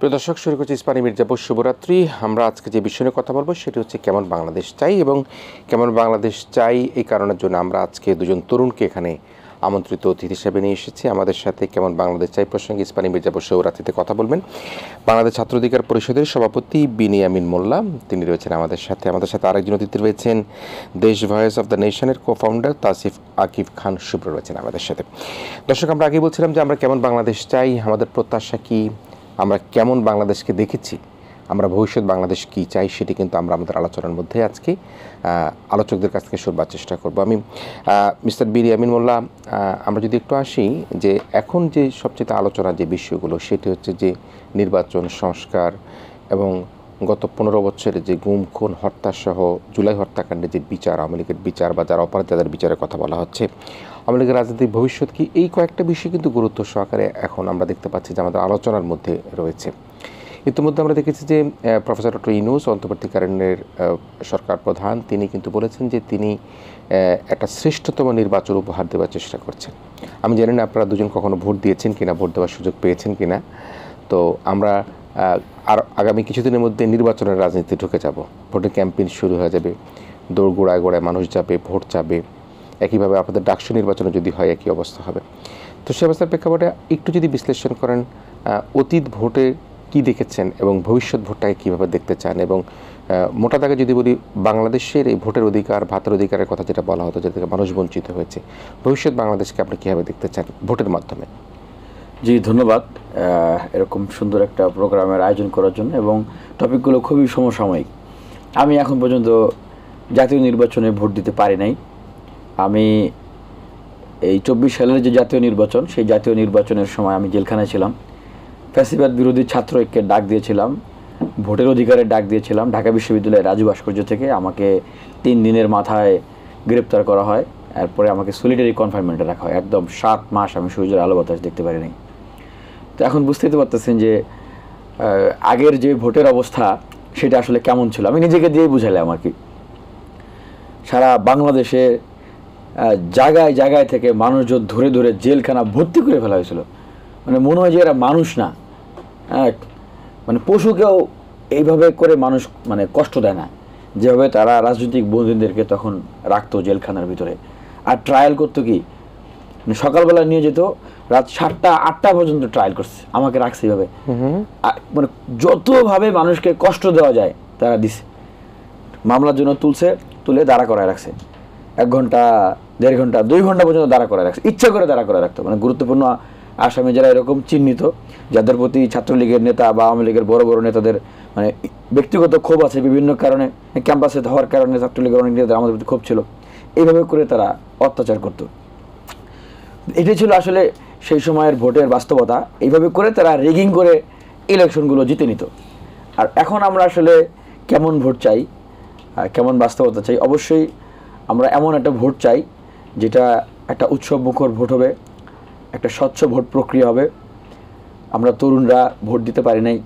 প্রিয় দর্শক, শুরু করছি ইস্পানি মির্জাপুর শুভরাত্রি। আমরা আজকে যে বিষয় নিয়ে কথা বলবো সেটি হচ্ছে কেমন বাংলাদেশ চাই, এবং কেমন বাংলাদেশ চাই এই কারণের জন্য আমরা আজকে দুজন তরুণকে এখানে আমন্ত্রিত অতিথি হিসেবে নিয়ে এসেছি। আমাদের সাথে কেমন বাংলাদেশ চাই প্রসঙ্গে ইস্পানি মির্জাপুর শুভরাত্রিতে কথা বলবেন বাংলাদেশ ছাত্র অধিকার পরিষদের সভাপতি বিনিয়ামিন মোল্লা, তিনি রয়েছেন আমাদের সাথে। আমাদের সাথে আরেকজন অতিথি রয়েছেন দেশ ভয়েস অফ দ্য নেশনের কো-ফাউন্ডার তাসিফ আকিব খান শুভ্র রয়েছেন আমাদের সাথে। দর্শক, আমরা আগে বলছিলাম যে আমরা কেমন বাংলাদেশ চাই, আমাদের প্রত্যাশা কী, আমরা কেমন বাংলাদেশকে দেখেছি, আমরা ভবিষ্যৎ বাংলাদেশ কী চাই, সেটি কিন্তু আমরা আমাদের আলোচনার মধ্যে আজকে আলোচকদের কাছ থেকে শুনবার চেষ্টা করব। আমি মিস্টার বিনিয়ামিন মোল্লা, আমরা যদি একটু আসি যে এখন যে সবচেয়ে আলোচনার যে বিষয়গুলো সেটি হচ্ছে যে নির্বাচন সংস্কার এবং গত 15 বছরের যে গুম খুন হত্যাসহ জুলাই হত্যাকাণ্ডের যে বিচার, আওয়ামী লীগের বিচার বা যারা অপরাধী তাদের বিচারের কথা বলা হচ্ছে, আওয়ামী লীগের রাজনৈতিক ভবিষ্যৎ কি, এই কয়েকটা বিষয় কিন্তু গুরুত্ব সহকারে এখন আমরা দেখতে পাচ্ছি যে আমাদের আলোচনার মধ্যে রয়েছে। ইতিমধ্যে আমরা দেখেছি যে প্রফেসর ডক্টর ইউনূস অন্তর্বর্তীকালীনের সরকার প্রধান, তিনি কিন্তু বলেছেন যে তিনি একটা শ্রেষ্ঠতম নির্বাচন উপহার দেওয়ার চেষ্টা করছেন। আমি জানি না আপনারা দুজন কখনো ভোট দিয়েছেন কিনা, ভোট দেওয়ার সুযোগ পেয়েছেন কিনা। তো আমরা আর আগামী কিছুদিনের মধ্যে নির্বাচনের রাজনীতি ঢুকে যাব, ভোটের ক্যাম্পেইন শুরু হয়ে যাবে, দৌড় গোড়ায় গোড়ায় মানুষ যাবে, ভোট চাবে। একইভাবে আপনাদের ডাকসু নির্বাচনে যদি হয় একই অবস্থা হবে। তো সে অবস্থার প্রেক্ষাপটে একটু যদি বিশ্লেষণ করেন অতীত ভোটে কি দেখেছেন এবং ভবিষ্যৎ ভোটটাকে কীভাবে দেখতে চান, এবং মোটা দাগে যদি বলি বাংলাদেশের এই ভোটের অধিকার ভাতের অধিকারের কথা যেটা বলা হতো, যেটা থেকে মানুষ বঞ্চিত হয়েছে, ভবিষ্যৎ বাংলাদেশকে আপনি কীভাবে দেখতে চান ভোটের মাধ্যমে? জি, ধন্যবাদ এরকম সুন্দর একটা প্রোগ্রামের আয়োজন করার জন্য, এবং টপিকগুলো খুবই সমসাময়িক। আমি এখন পর্যন্ত জাতীয় নির্বাচনে ভোট দিতে পারি নাই। আমি এই 24 সালের যে জাতীয় নির্বাচন, সেই জাতীয় নির্বাচনের সময় আমি জেলখানায় ছিলাম। ফ্যাসিবাদ বিরোধী ছাত্র ঐক্যের ডাক দিয়েছিলাম, ভোটের অধিকারের ডাক দিয়েছিলাম। ঢাকা বিশ্ববিদ্যালয়ের রাজু ভাস্কর্য থেকে আমাকে 3 দিনের মাথায় গ্রেপ্তার করা হয়। এরপরে আমাকে সলিটারি কনফাইনমেন্টে রাখা হয়। একদম 7 মাস আমি সূর্যের আলো বাতাস দেখতে পারি নাই। তো এখন বুঝতেই তো পারতেছেন যে আগের যে ভোটের অবস্থা সেটা আসলে কেমন ছিল। আমি নিজেকে দিয়েই বুঝালাম আর কি। সারা বাংলাদেশে জায়গায় জায়গায় থেকে মানুষজন ধরে ধরে জেলখানা ভর্তি করে ফেলা হয়েছিল। মানে মনে হয় যে এরা মানুষ না, মানে পশুকেও এইভাবে করে মানুষ মানে কষ্ট দেয় না, যেভাবে তারা রাজনৈতিক বন্দীদেরকে তখন রাখতো জেলখানার ভিতরে। আর ট্রায়াল করতো কি, মানে সকালবেলা নিয়ে যেত, রাত 7টা 8টা পর্যন্ত ট্রায়াল করছে, আমাকে রাখছে এইভাবে। মানে যতভাবে মানুষকে কষ্ট দেওয়া যায় তারা দিছে। মামলার জন্য তুলে দাঁড়া করায় রাখছে, 1 ঘন্টা 1.5 ঘন্টা 2 ঘন্টা পর্যন্ত দাঁড়া করায় রাখছে, ইচ্ছা করে দাঁড়া করায় রাখতো। মানে গুরুত্বপূর্ণ আসামি যারা এরকম চিহ্নিত, যাদের প্রতি ছাত্রলীগের নেতা বা আওয়ামী লীগের বড় বড় নেতাদের মানে ব্যক্তিগত ক্ষোভ আছে বিভিন্ন কারণে, ক্যাম্পাসে হওয়ার কারণে ছাত্রলীগের অনেক নেতাদের আমাদের প্রতি ক্ষোভ ছিল, এইভাবে করে তারা অত্যাচার করতো। এটাই ছিল আসলে সেই সময়ের ভোটের বাস্তবতা। এইভাবে করে তারা রিগিং করে ইলেকশনগুলো জিতে নিত। আর এখন আমরা আসলে কেমন ভোট চাই, কেমন বাস্তবতা চাই? অবশ্যই আমরা এমন একটা ভোট চাই যেটা একটা উৎসব মুখর ভোট হবে, একটা স্বচ্ছ ভোট প্রক্রিয়া হবে। আমরা তরুণরা ভোট দিতে পারি নাই,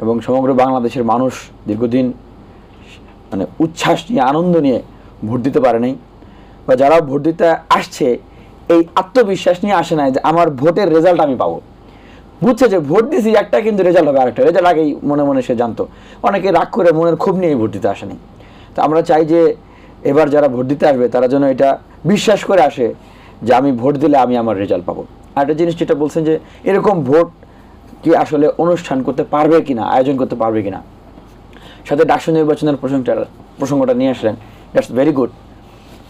এবং সমগ্র বাংলাদেশের মানুষ দীর্ঘদিন মানে উচ্ছ্বাস নিয়ে আনন্দ নিয়ে ভোট দিতে পারে নাই, বা যারা ভোট দিতে আসছে এই আত্মবিশ্বাস নিয়ে আসে নাই যে আমার ভোটের রেজাল্ট আমি পাবো। বুঝছে যে ভোট দিছি একটা, কিন্তু রেজাল্ট হবে আরেকটা। রেজাল্ট আগেই মনে মনে সে জানতো। অনেকে রাগ করে মনের ক্ষোভ নিয়ে ভোট দিতে আসেনি। তো আমরা চাই যে এবার যারা ভোট দিতে আসবে তারা যেন এটা বিশ্বাস করে আসে যে আমি ভোট দিলে আমি আমার রেজাল্ট পাবো। আর একটা জিনিস যেটা বলছেন যে এরকম ভোট কি আসলে অনুষ্ঠান করতে পারবে কিনা, আয়োজন করতে পারবে কিনা, সাথে ডাকসু নির্বাচনের প্রসঙ্গটা নিয়ে আসলেন, দ্যাটস ভেরি গুড।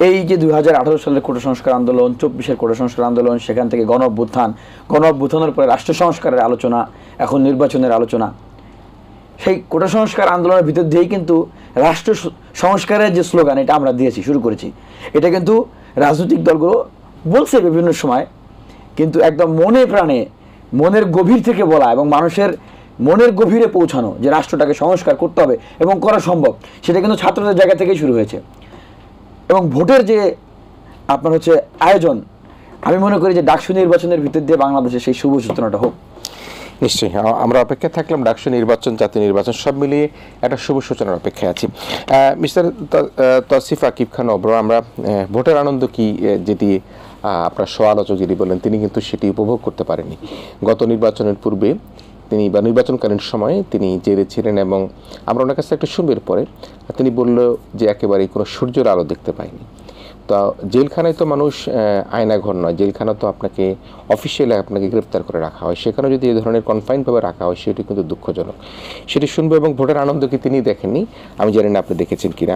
এই যে 2018 সালের কোটা সংস্কার আন্দোলন, 24-এর কোটা সংস্কার আন্দোলন, সেখান থেকে গণ অভ্যুত্থানের পরে রাষ্ট্র সংস্কারের আলোচনা, এখন নির্বাচনের আলোচনা, সেই কোটা সংস্কার আন্দোলনের ভিতর দিয়েই কিন্তু রাষ্ট্র সংস্কারের যে স্লোগান এটা আমরা দিয়েছি, শুরু করেছি। এটা কিন্তু রাজনৈতিক দলগুলো বলছে বিভিন্ন সময়, কিন্তু একদম মনে প্রাণে মনের গভীর থেকে বলা এবং মানুষের মনের গভীরে পৌঁছানো যে রাষ্ট্রটাকে সংস্কার করতে হবে এবং করা সম্ভব, সেটা কিন্তু ছাত্রদের জায়গা থেকেই শুরু হয়েছে। এবং ভোটের যে আপনার আয়োজন, আমি মনে করি যে ডাকসু নির্বাচনের ভিতর দিয়ে বাংলাদেশে সেই শুভ সূচনাটা হোক। নিশ্চয়ই আমরা অপেক্ষা থাকলাম, ডাকসু নির্বাচন, জাতীয় নির্বাচন সব মিলিয়ে একটা শুভ সূচনার অপেক্ষায় আছি। মিস্টার তাসিফ আকিব খান অব্র, আমরা ভোটের আনন্দ কি যেটি আপনার সহ আলোচক যিনি বলেন তিনি কিন্তু সেটি উপভোগ করতে পারেনি। গত নির্বাচনের পূর্বে তিনি বা নির্বাচনকালীন সময়ে তিনি জেলে ছিলেন এবং আমরা ওনার কাছে একটা শুনবের পরে তিনি বলল যে একেবারেই কোনো সূর্যের আলো দেখতে পায়নি। তো জেলখানায় তো মানুষ আয়নাঘর নয়, জেলখানা তো আপনাকে অফিসিয়ালি আপনাকে গ্রেপ্তার করে রাখা হয়, সেখানে যদি এই ধরনের কনফাইনভাবে রাখা হয় সেটি কিন্তু দুঃখজনক। সেটি শুনবো এবং ভোটের আনন্দকে তিনি দেখেননি, আমি জানি না আপনি দেখেছেন কিনা।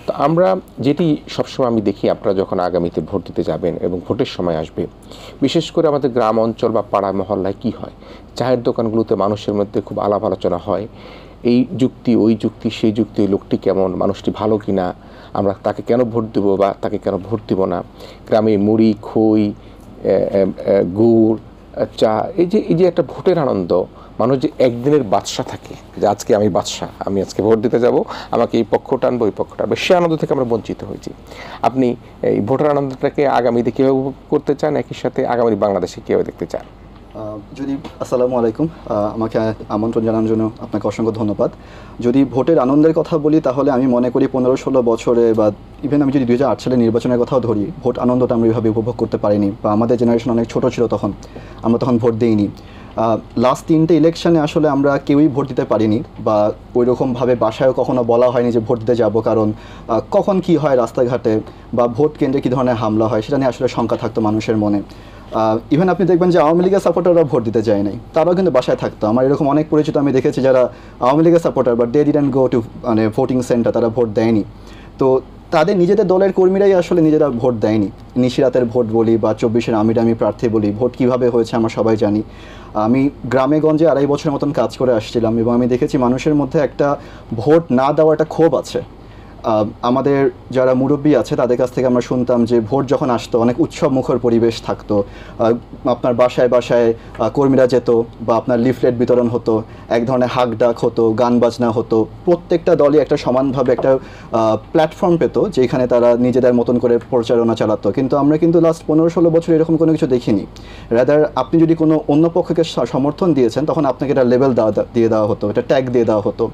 তো আমরা যেটি সবসময় আমি দেখি, আপনারা যখন আগামীতে ভোট দিতে যাবেন এবং ভোটের সময় আসবে, বিশেষ করে আমাদের গ্রাম অঞ্চল বা পাড়া মহল্লায় কি হয়, চায়ের দোকানগুলোতে মানুষের মধ্যে খুব আলাপ আলোচনা হয়, এই যুক্তি ওই যুক্তি সেই যুক্তি, ওই লোকটি কেমন, মানুষটি ভালো কিনা, আমরা তাকে কেন ভোট দেব বা তাকে কেন ভোট দিব না। গ্রামে মুড়ি, খই, গুড়, চা, এই যে একটা ভোটের আনন্দ, মানুষ যে একদিনের বাদশা থাকে যে আজকে আমি বাদশা, আমি আজকে ভোট দিতে যাব, আমাকে এই পক্ষ টানবো ওই পক্ষ টানবো, সে আনন্দ থেকে আমরা বঞ্চিত হয়েছি। আপনি এই ভোটের আনন্দটাকে আগামীতে কীভাবে উপভোগ করতে চান, একই সাথে আগামী বাংলাদেশে কীভাবে দেখতে চান? যদি আসসালামু আলাইকুম, আমাকে আমন্ত্রণ জানানোর জন্য আপনাকে অসংখ্য ধন্যবাদ। যদি ভোটের আনন্দের কথা বলি তাহলে আমি মনে করি 15-16 বছরে বা ইভেন আমি যদি 2008 সালে নির্বাচনের কথাও ধরি, ভোট আনন্দটা আমরা এইভাবে উপভোগ করতে পারিনি, বা আমাদের জেনারেশন অনেক ছোট ছিল তখন, আমরা তখন ভোট দিইনি। লাস্ট 3টে ইলেকশনে আসলে আমরা কেউই ভোট দিতে পারিনি, বা ওই রকমভাবে বাসায়ও কখনো বলা হয়নি যে ভোট দিতে যাব, কারণ কখন কি হয় রাস্তাঘাটে বা ভোট কেন্দ্রে কী ধরনের হামলা হয় সেটা নিয়ে আসলে শঙ্কা থাকতো মানুষের মনে। ইভেন আপনি দেখবেন যে আওয়ামী লীগের সাপোর্টাররা ভোট দিতে যায় নাই, তারাও কিন্তু বাসায় থাকতো। আমার এরকম অনেক পরিচিত আমি দেখেছি যারা আওয়ামী লীগের supporter, but they didn't go to মানে ভোটিং সেন্টার, তারা ভোট দেয়নি। তো তাদের নিজেদের দলের কর্মীরাই আসলে নিজেরা ভোট দেয়নি। নিশিরাতের ভোট বলি বা 24-এর আমি প্রার্থী বলি, ভোট কীভাবে হয়েছে আমরা সবাই জানি। আমি গ্রামে গঞ্জে 2.5 বছরের মতন কাজ করে আসছিলাম এবং আমি দেখেছি মানুষের মধ্যে একটা ভোট না দেওয়ার একটা ক্ষোভ আছে। আমাদের যারা মুরব্বী আছে তাদের কাছ থেকে আমরা শুনতাম যে ভোট যখন আসতো অনেক উৎসব মুখর পরিবেশ থাকতো, আপনার বাসায় বাসায় কর্মীরা যেত বা আপনার লিফলেট বিতরণ হতো, এক ধরনের হাক ডাক হতো, গান বাজনা হতো, প্রত্যেকটা দলই একটা সমানভাবে একটা প্ল্যাটফর্ম পেত যেখানে তারা নিজেদের মতন করে প্রচারণা চালাতো। কিন্তু আমরা কিন্তু লাস্ট 15-16 বছর এরকম কোনো কিছু দেখিনি। রাদার আপনি যদি কোনো অন্য পক্ষকে সমর্থন দিয়েছেন তখন আপনাকে এটা লেবেল দিয়ে দেওয়া হতো, এটা ট্যাগ দিয়ে দেওয়া হতো।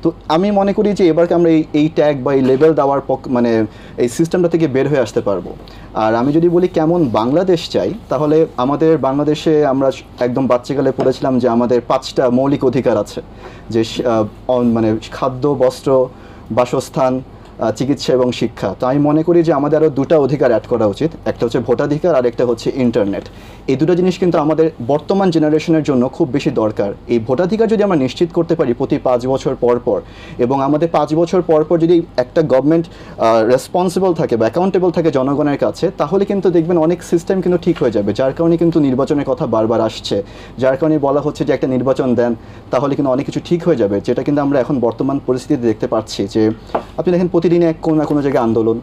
তো আমি মনে করি যে এবারকে আমরা এই ট্যাগ বা এই লেবেল দেওয়ার মানে এই সিস্টেমটা থেকে বের হয়ে আসতে পারবো। আর আমি যদি বলি কেমন বাংলাদেশ চাই, তাহলে আমাদের বাংলাদেশে আমরা একদম বাচ্চাকালে পড়েছিলাম যে আমাদের 5টা মৌলিক অধিকার আছে, যে মানে খাদ্য, বস্ত্র, বাসস্থান, চিকিৎসা এবং শিক্ষা। তো আমি মনে করি যে আমাদের আরও 2টা অধিকার অ্যাড করা উচিত, একটা হচ্ছে ভোটাধিকার আর একটা হচ্ছে ইন্টারনেট। এই 2টা জিনিস কিন্তু আমাদের বর্তমান জেনারেশনের জন্য খুব বেশি দরকার। এই ভোটাধিকার যদি আমরা নিশ্চিত করতে পারি প্রতি 5 বছর পর পর, এবং আমাদের 5 বছর পর পর যদি একটা গভর্নমেন্ট রেসপন্সিবল থাকে বা অ্যাকাউন্টেবল থাকে জনগণের কাছে, তাহলে কিন্তু দেখবেন অনেক সিস্টেম কিন্তু ঠিক হয়ে যাবে। যার কারণে কিন্তু নির্বাচনের কথা বারবার আসছে, যার কারণে বলা হচ্ছে যে একটা নির্বাচন দেন তাহলে কিন্তু অনেক কিছু ঠিক হয়ে যাবে, যেটা কিন্তু আমরা এখন বর্তমান পরিস্থিতিতে দেখতে পাচ্ছি। যে আপনি দেখেন প্রতিদিনে কোনো না কোনো জায়গায় আন্দোলন।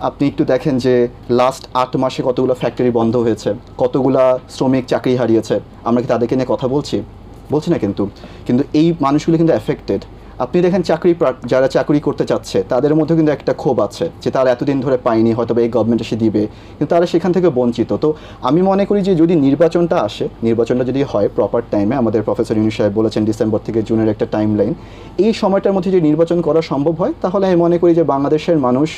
আপনি একটু দেখেন যে লাস্ট 8 মাসে কতগুলো ফ্যাক্টরি বন্ধ হয়েছে, কতগুলা শ্রমিক চাকরি হারিয়েছে। আমরা কি তাদেরকে নিয়ে কথা বলছি না, কিন্তু এই মানুষগুলো কিন্তু অ্যাফেক্টেড। আপনি দেখেন যারা চাকরি করতে চাচ্ছে তাদের মধ্যে কিন্তু একটা ক্ষোভ আছে যে তারা এতদিন ধরে পায়নি, হয়তো এই গভর্নমেন্ট এসে দিবে, কিন্তু তারা সেখান থেকে বঞ্চিত। তো আমি মনে করি যে যদি নির্বাচনটা যদি হয় প্রপার টাইমে, আমাদের প্রফেসর ইউনূস সাহেব বলেছেন ডিসেম্বর থেকে জুনের একটা টাইম লাইন, এই সময়টার মধ্যে যদি নির্বাচন করা সম্ভব হয়, তাহলে আমি মনে করি যে বাংলাদেশের মানুষ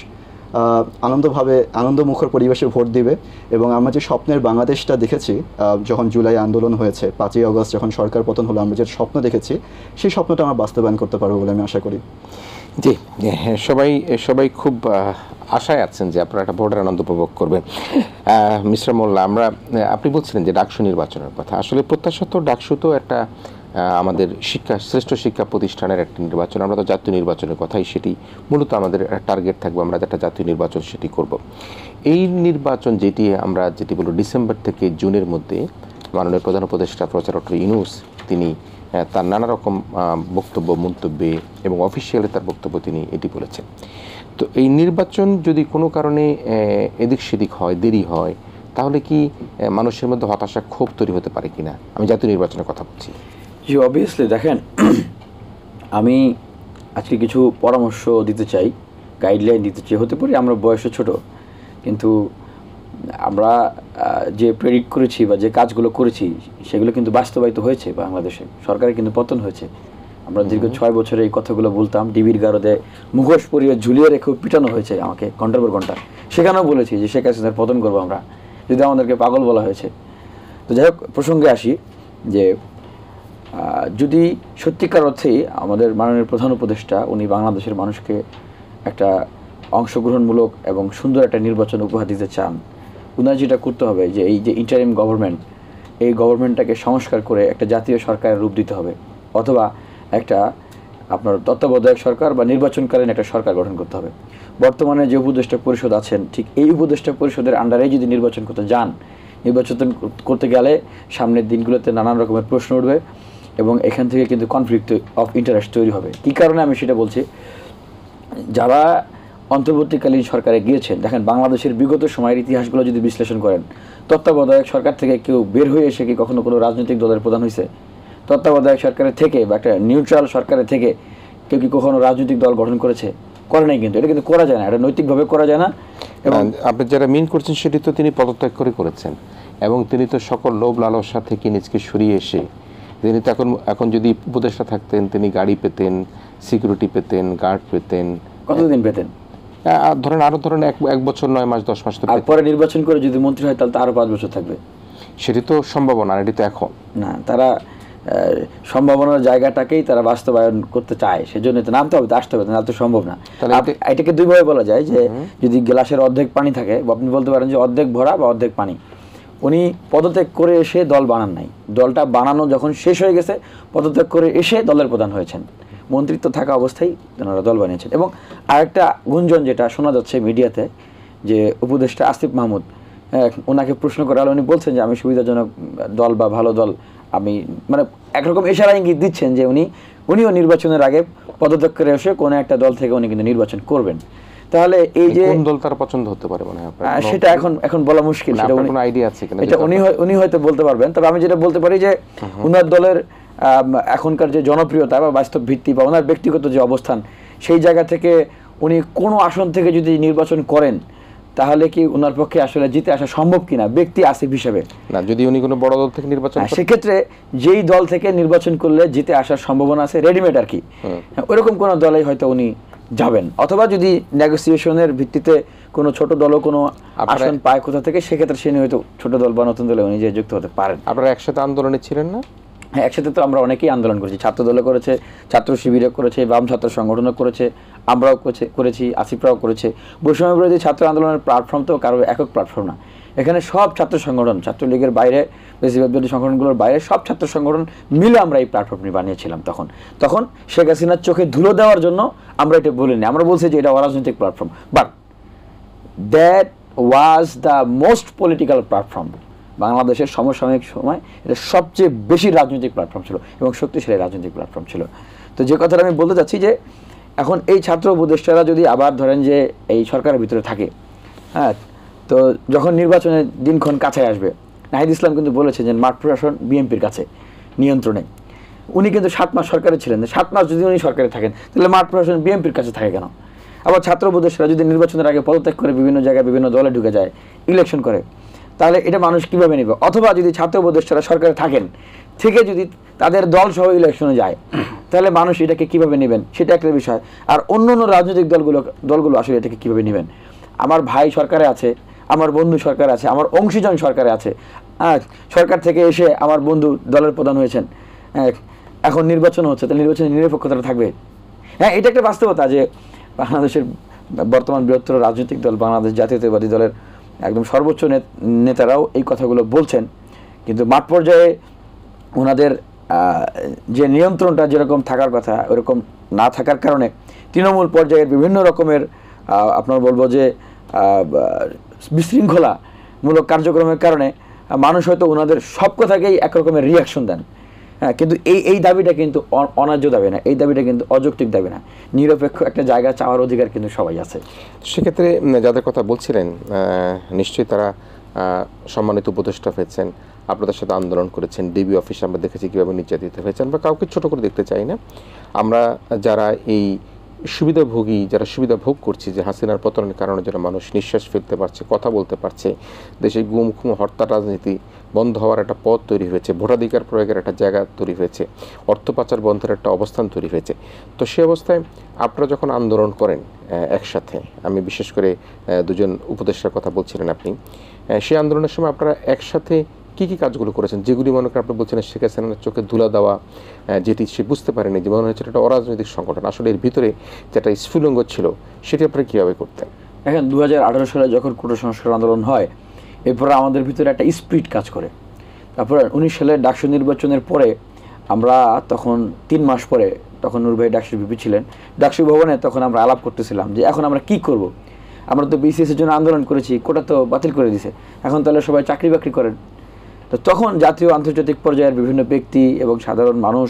আনন্দমুখর পরিবেশে ভোট দিবে। এবং আমরা যে স্বপ্নের বাংলাদেশটা দেখেছি যখন জুলাই আন্দোলন হয়েছে, 5ই আগস্ট যখন সরকার পতন হলো, আমরা যে স্বপ্ন দেখেছি সেই স্বপ্নটা আমরা বাস্তবায়ন করতে পারবো বলে আমি আশা করি। জি, সবাই খুব আশায় আছেন যে আপনারা একটা ভোটের আনন্দ উপভোগ করবেন। মিস্টার মোল্লা, আপনি বলছিলেন যে ডাকসু নির্বাচনের কথা, আসলে প্রত্যাশিত ডাকসু তো একটা আমাদের শ্রেষ্ঠ শিক্ষা প্রতিষ্ঠানের একটা নির্বাচন। আমরা তো জাতীয় নির্বাচনের কথাই, সেটি মূলত আমাদের টার্গেট থাকবে, আমরা একটা জাতীয় নির্বাচন সেটি করব। এই নির্বাচন যেটি বলব ডিসেম্বর থেকে জুনের মধ্যে মাননীয় প্রধান উপদেষ্টা প্রফেসর ডক্টর ইউনূস তিনি তার নানা রকম মন্তব্যে এবং অফিসিয়ালি তার বক্তব্য তিনি এটি বলেছেন। তো এই নির্বাচন যদি কোনো কারণে এদিক সেদিক হয়, দেরি হয়, তাহলে কি মানুষের মধ্যে হতাশা, ক্ষোভ তৈরি হতে পারে কিনা? আমি জাতীয় নির্বাচনের কথা বলছি। জি, অবভিয়াসলি। দেখেন, আমি আজকে কিছু পরামর্শ দিতে চাই, গাইডলাইন দিতে চাই। হতে পারে আমরা বয়সে ছোট, কিন্তু আমরা যে প্রেডিক্ট করেছি বা যে কাজগুলো করেছি সেগুলো কিন্তু বাস্তবায়িত হয়েছে। বাংলাদেশে সরকারের কিন্তু পতন হয়েছে। আমরা দীর্ঘ 6 বছরে এই কথাগুলো বলতাম, ডিবির গারদে মুখোশ পরিয়ে ঝুলিয়ে রেখেও পিটানো হয়েছে আমাকে ঘন্টার পর ঘন্টা। সেখানেও বলেছি যে শেখ হাসিনার পতন করবো আমরা, যদি আমাদেরকে পাগল বলা হয়েছে। তো যাই হোক, প্রসঙ্গে আসি যে যদি সত্যিকার অর্থেই আমাদের মাননীয় প্রধান উপদেষ্টা উনি বাংলাদেশের মানুষকে একটা অংশগ্রহণমূলক এবং সুন্দর একটা নির্বাচন উপহার দিতে চান, উনার যেটা করতে হবে যে এই যে ইন্টারিম গভর্নমেন্ট, এই গভর্নমেন্টটাকে সংস্কার করে একটা জাতীয় সরকারের রূপ দিতে হবে, অথবা একটা আপনার তত্ত্বাবধায়ক সরকার বা নির্বাচনকালীন একটা সরকার গঠন করতে হবে। বর্তমানে যে উপদেষ্টা পরিষদ আছেন, ঠিক এই উপদেষ্টা পরিষদের আন্ডারে যদি নির্বাচন করতে যান, নির্বাচন করতে গেলে সামনের দিনগুলোতে নানান রকমের প্রশ্ন উঠবে এবং এখান থেকে কিন্তু কনফ্লিক্ট অফ ইন্টারেস্ট তৈরি হবে। কী কারণে আমি সেটা বলছি, যারা অন্তর্বর্তীকালীন সরকারে গিয়েছেন, দেখেন বাংলাদেশের বিগত সময়ের ইতিহাসগুলো যদি বিশ্লেষণ করেন, তত্ত্বাবধায়ক সরকার থেকে কেউ বের হয়ে এসে কি কখনো কোনো রাজনৈতিক দলের প্রধান হয়েছে? তত্ত্বাবধায়ক সরকারের থেকে বা একটা নিউট্রাল সরকারের থেকে কেউ কি কখনো রাজনৈতিক দল গঠন করেছে? করে নাই। কিন্তু এটা কিন্তু করা যায় না, এটা নৈতিকভাবে করা যায় না। এবং আপনি যারা মিন করছেন সেটি তো তিনি পদত্যাগ করে করেছেন, এবং তিনি তো সকল লোভ লালসা থেকে নিজকে সরিয়ে এসে তিনি তো এখন যদি উপদেষ্টা থাকতেন, তিনি গাড়ি পেতেন, সিকিউরিটি পেতেন, গার্ড পেতেন। কতদিন পেতেন? ধরেন আরো এক বছর 9 মাস 10 মাস তো আর পরে নির্বাচন করে যদি মন্ত্রী হয় তাহলে তো আরো 5 বছর থাকবে। সেটি তো সম্ভাবনা, এটি তো এখন না। তারা সম্ভাবনার জায়গাটাকেই তারা বাস্তবায়ন করতে চায়, সেজন্য তো নামতে হবে, আসতে হবে, না তো সম্ভব না। এটাকে দুইভাবে বলা যায় যে যদি গ্লাসের অর্ধেক পানি থাকে, আপনি বলতে পারেন যে অর্ধেক ভরা বা অর্ধেক পানি। উনি পদত্যাগ করে এসে দল বানান নাই, দলটা বানানো যখন শেষ হয়ে গেছে পদত্যাগ করে এসে দলের প্রধান হয়েছেন, মন্ত্রিত্ব থাকা অবস্থায় ওনারা দল বানিয়েছেন। এবং আরেকটা গুঞ্জন যেটা শোনা যাচ্ছে মিডিয়াতে, যে উপদেষ্টা আসিফ মাহমুদ, ওনাকে প্রশ্ন করা হলে উনি বলছেন যে আমি সুবিধাজনক দল বা ভালো দল, আমি মানে একরকম ইশারা ইঙ্গিত দিচ্ছেন যে উনিও নির্বাচনের আগে পদত্যাগ করে এসে কোনো একটা দল থেকে উনি কিন্তু নির্বাচন করবেন। তাহলে এই যে কোন দল তার পছন্দ হতে পারে মনে হয় সেটা এখন বলা মুশকিল, সেটা কোনো আইডিয়া আছে কিনা এটা উনি হয়তো বলতে পারবেন। তবে আমি যেটা বলতে পারি যে উনার দলের এখনকার যে জনপ্রিয়তা বা বাস্তব ভিত্তি বা ওনার ব্যক্তিগত যে অবস্থান, সেই জায়গা থেকে উনি কোনো আসন থেকে যদি নির্বাচন করেন তাহলে কি ওনার পক্ষে আসলে জিতে আসা সম্ভব কিনা ব্যক্তি আসিফ হিসেবে, না যদি উনি কোনো বড় দল থেকে নির্বাচন করেন, সেক্ষেত্রে যেই দল থেকে নির্বাচন করলে জিতে আসার সম্ভাবনা আছে রেডিমেড আর কি, ওইরকম কোনো দলেই হয়তো উনি যাবেন। অথবা যদি নেগোসিয়েশনের ভিত্তিতে কোনো ছোট দলও কোনো আসন পায় কোথা থেকে, সেক্ষেত্রে সে হয়তো ছোট দল বা নতুন দলে উনি যে যুক্ত হতে পারেন। আপনারা একসাথে আন্দোলনে ছিলেন না? হ্যাঁ, একসাথে তো আমরা অনেকেই আন্দোলন করেছি, ছাত্র দলে করেছে, ছাত্র শিবিরে করেছে, বাম ছাত্র সংগঠনও করেছে, আমরাও করেছি, আসিফরাও করেছে। বৈষম্য বিরোধী ছাত্র আন্দোলনের প্ল্যাটফর্ম তো কারো একক প্ল্যাটফর্ম না, এখানে সব ছাত্র সংগঠন, ছাত্রলীগের বাইরে, বেশিরভাগ বিরোধী সংগঠনগুলোর বাইরে সব ছাত্র সংগঠন মিলে আমরা এই প্ল্যাটফর্মটি বানিয়েছিলাম। তখন শেখ হাসিনার চোখে ধুলো দেওয়ার জন্য আমরা এটা বলিনি, আমরা বলছি যে এটা অরাজনৈতিক platform, but that was the most political platform. বাংলাদেশের সমসাময়িক সময় এটা সবচেয়ে বেশি রাজনৈতিক প্ল্যাটফর্ম ছিল এবং শক্তিশালী রাজনৈতিক প্ল্যাটফর্ম ছিল। তো যে কথাটা আমি বলতে চাচ্ছি যে এখন এই ছাত্র উপদেষ্টারা যদি আবার ধরেন যে এই সরকারের ভিতরে থাকে, হ্যাঁ, তো যখন নির্বাচনের দিনক্ষণ কাছে আসবে, নাহিদ ইসলাম কিন্তু বলেছে যে মাঠ প্রশাসন বিএনপির কাছে নিয়ন্ত্রণে। উনি কিন্তু 7 মাস সরকারে ছিলেন, 7 মাস যদি উনি সরকারে থাকেন তাহলে মাঠ প্রশাসন বিএনপির কাছে থাকে কেন? আবার ছাত্র উপদেষ্টারা যদি নির্বাচনের আগে পদত্যাগ করে বিভিন্ন জায়গায় বিভিন্ন দলে ঢুকে যায়, ইলেকশন করে, তাহলে এটা মানুষ কীভাবে নেবে? অথবা যদি ছাত্র উপদেষ্টারা সরকারে থাকেন, থেকে যদি তাদের দল সহ ইলেকশনে যায়, তাহলে মানুষ এটাকে কীভাবে নেবেন সেটা একটা বিষয়। আর অন্য রাজনৈতিক দলগুলো আসলে এটাকে কীভাবে নেবেন? আমার ভাই সরকারে আছে, আমার বন্ধু সরকারে আছে, আমার অংশীজন সরকারে আছে, সরকার থেকে এসে আমার বন্ধু দলের প্রধান হয়েছেন, এখন নির্বাচন হচ্ছে, তাহলে নির্বাচনে নিরপেক্ষতাটা থাকবে? হ্যাঁ, এটা একটা বাস্তবতা যে বাংলাদেশের বর্তমান বৃহত্তর রাজনৈতিক দল বাংলাদেশ জাতীয়তাবাদী দলের একদম সর্বোচ্চ নেতারাও এই কথাগুলো বলছেন, কিন্তু মাঠ পর্যায়ে ওনাদের যে নিয়ন্ত্রণটা যেরকম থাকার কথা ওরকম না থাকার কারণে তৃণমূল পর্যায়ের বিভিন্ন রকমের আপনার বলবো যে বিশৃঙ্খলামূলক কার্যক্রমের কারণে মানুষ হয়তো ওনাদের সব কথাকেই একরকমের রিয়াকশন দেন। হ্যাঁ, কিন্তু এই দাবিটা কিন্তু অন্যায্য দাবি না, এই দাবিটা কিন্তু অযৌক্তিক দাবি না, নিরপেক্ষ একটা জায়গা চাওয়ার অধিকার কিন্তু সবাই আছে। সেক্ষেত্রে যাদের কথা বলছিলেন নিশ্চয়ই তারা সম্মানিত উপদেষ্টা হয়েছেন, আপনাদের সাথে আন্দোলন করেছেন, ডিবি অফিসে আমরা দেখেছি কীভাবে নির্যাতিত হয়েছেন, আমরা কাউকে ছোট করে দেখতে চাই না। আমরা যারা এই সুবিধাভোগী, যারা সুবিধা ভোগ করছি, যে হাসিনার পতনের কারণে যারা মানুষ নিঃশ্বাস ফেলতে পারছে, কথা বলতে পারছে, দেশে গুম খুম হত্যা রাজনীতি বন্ধ হওয়ার একটা পথ তৈরি হয়েছে, ভোটাধিকার প্রয়োগের একটা জায়গা তৈরি হয়েছে, অর্থ পাচার বন্ধের একটা অবস্থান তৈরি হয়েছে। তো সে অবস্থায় আপনারা যখন আন্দোলন করেন একসাথে, আমি বিশেষ করে দুজন উপদেষ্টার কথা বলছিলেন আপনি, সেই আন্দোলনের সময় আপনারা একসাথে কি কি কাজগুলো করেছেন যেগুলি মনে করেন আপনি বলছেন শেখ হাসিনার চোখে ধুলা দেওয়া, যেটি সে বুঝতে পারেনি যে মনে হচ্ছে এটা অরাজনৈতিক সংগঠন, আসলে এর ভিতরে যেটা স্ফুলিঙ্গ ছিল সেটি আপনারা কীভাবে করতেন? এখন 2018 সালে যখন কোটা সংস্কার আন্দোলন হয়, এরপরে আমাদের ভিতরে একটা স্পিরিট কাজ করে। তারপরে 19 সালে ডাকসু নির্বাচনের পরে আমরা তখন 3 মাস পরে, তখন নূর ভাই ডাকসুর ভিপি ছিলেন, ডাকসু ভবনে তখন আমরা আলাপ করতেছিলাম যে এখন আমরা কি করব। আমরা তো বিসিএসের জন্য আন্দোলন করেছি, কোটা তো বাতিল করে দিছে, এখন তাহলে সবাই চাকরি বাকরি করেন। তো তখন জাতীয় আন্তর্জাতিক পর্যায়ের বিভিন্ন ব্যক্তি এবং সাধারণ মানুষ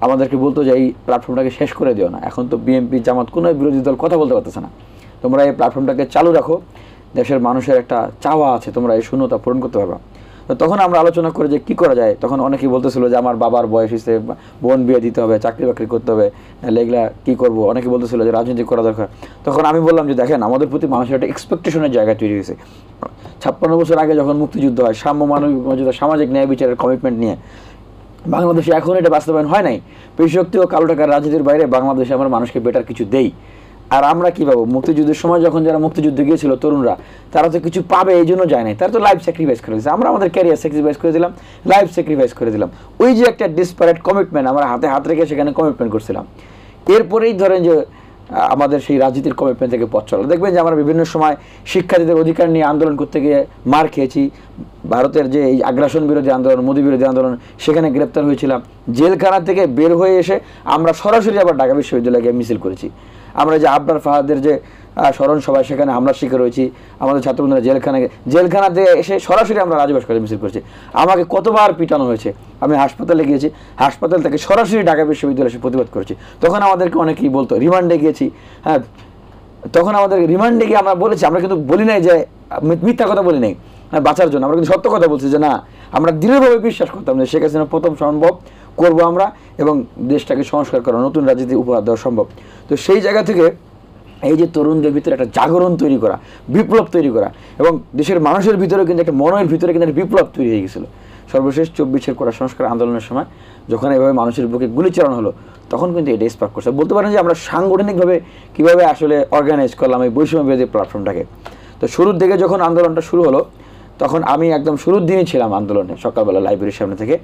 আমাদেরকে বলতো যে এই প্ল্যাটফর্মটাকে শেষ করে দিও না, এখন তো বিএনপি জামাত কোনো বিরোধী দল কথা বলতে পারতেছে না, তোমরা এই প্ল্যাটফর্মটাকে চালু রাখো, দেশের মানুষের একটা চাওয়া আছে, তোমরা এই শূন্যতা পূরণ করতে পারবা। তো তখন আমরা আলোচনা করে যে কী করা যায়। তখন অনেকেই বলতেছিল যে আমার বাবার বয়স হয়েছে, বোন বিয়ে দিতে হবে, চাকরি বাকরি করতে হবে, এগুলা কী করবো। অনেকে বলতেছিল যে রাজনীতি করা দরকার। তখন আমি বললাম যে দেখেন, আমাদের প্রতি মানুষের একটা এক্সপেকটেশনের জায়গা তৈরি হয়েছে। 56 বছর আগে যখন মুক্তিযুদ্ধ হয়, সাম্য, মানবিক মর্যাদা, সামাজিক ন্যায় বিচারের কমিটমেন্ট নিয়ে বাংলাদেশে এখন এটা বাস্তবায়ন হয় নাই। পেশি ও কালো টাকার রাজনীতির বাইরে বাংলাদেশে আমরা মানুষকে বেটার কিছু দেই। আর আমরা কী পাবো? মুক্তিযুদ্ধের সময় যখন যারা মুক্তিযুদ্ধে গিয়েছিল তরুণরা, তারা তো কিছু পাবে এই জন্য যায় নাই, তারা তো লাইফ স্যাক্রিফাইস করে দিয়েছে। আমরা আমাদের ক্যারিয়ার স্যাক্রিফাইস করে দিলাম, লাইফ স্যাক্রিফাইস করে দিলাম। ওই যে একটা ডিসপারেট কমিটমেন্ট, আমরা হাতে হাত রেখে সেখানে কমিটমেন্ট করছিলাম। এরপরেই ধরেন যে আমাদের সেই রাজনীতির কমিটমেন্ট থেকে পথ চলা। দেখবেন যে আমরা বিভিন্ন সময় শিক্ষার্থীদের অধিকার নিয়ে আন্দোলন করতে গিয়ে মার খেয়েছি। ভারতের যে এই আগ্রাসন বিরোধী আন্দোলন, মোদী বিরোধী আন্দোলন, সেখানে গ্রেপ্তার হয়েছিলাম। জেলখানা থেকে বের হয়ে এসে আমরা সরাসরি আবার ঢাকা বিশ্ববিদ্যালয়ে মিছিল করেছি। আমরা যে আবরার ফাহাদের যে স্মরণ সভায়, সেখানে হামলার শিকার হয়েছি। আমাদের ছাত্রবন্ধুরা জেলখানাতে এসে সরাসরি আমরা রাজভাস্করে মিছিল করেছি। আমাকে কতবার পিটানো হয়েছে, আমি হাসপাতালে গিয়েছি, হাসপাতাল থেকে সরাসরি ঢাকা বিশ্ববিদ্যালয়ে এসে প্রতিবাদ করেছি। তখন আমাদেরকে অনেকেই বলতো রিমান্ডে গিয়েছি। হ্যাঁ, তখন আমাদের রিমান্ডে গিয়ে আমরা বলেছি, আমরা কিন্তু বলি নাই যে মিথ্যা কথা বলি নাই বাঁচার জন্য, আমরা কিন্তু সত্য কথা বলছি যে না, আমরা দৃঢ়ভাবে বিশ্বাস করতাম যে শেখ হাসিনা প্রথম সম্ভব করবো আমরা, এবং দেশটাকে সংস্কার করা, নতুন রাজনীতি উপহার দেওয়া সম্ভব। তো সেই জায়গা থেকে এই যে তরুণদের ভিতরে একটা জাগরণ তৈরি করা, বিপ্লব তৈরি করা, এবং দেশের মানুষের ভিতরে কিন্তু একটা মনের ভিতরে কিন্তু একটা বিপ্লব তৈরি হয়ে গেছিলো। সর্বশেষ 24-এর কোটা সংস্কার আন্দোলনের সময় যখন এভাবে মানুষের বুকে গুলি চালানো হলো, তখন কিন্তু এটা স্পার্ক করছে। বলতে পারেন যে আমরা সাংগঠনিকভাবে কীভাবে আসলে অর্গানাইজ করলাম এই বৈষম্য বিরোধী প্ল্যাটফর্মটাকে। তো শুরুর দিকে যখন আন্দোলনটা শুরু হলো, তখন আমি একদম শুরুর দিনই ছিলাম আন্দোলনে, সকালবেলা লাইব্রেরির সামনে থেকে।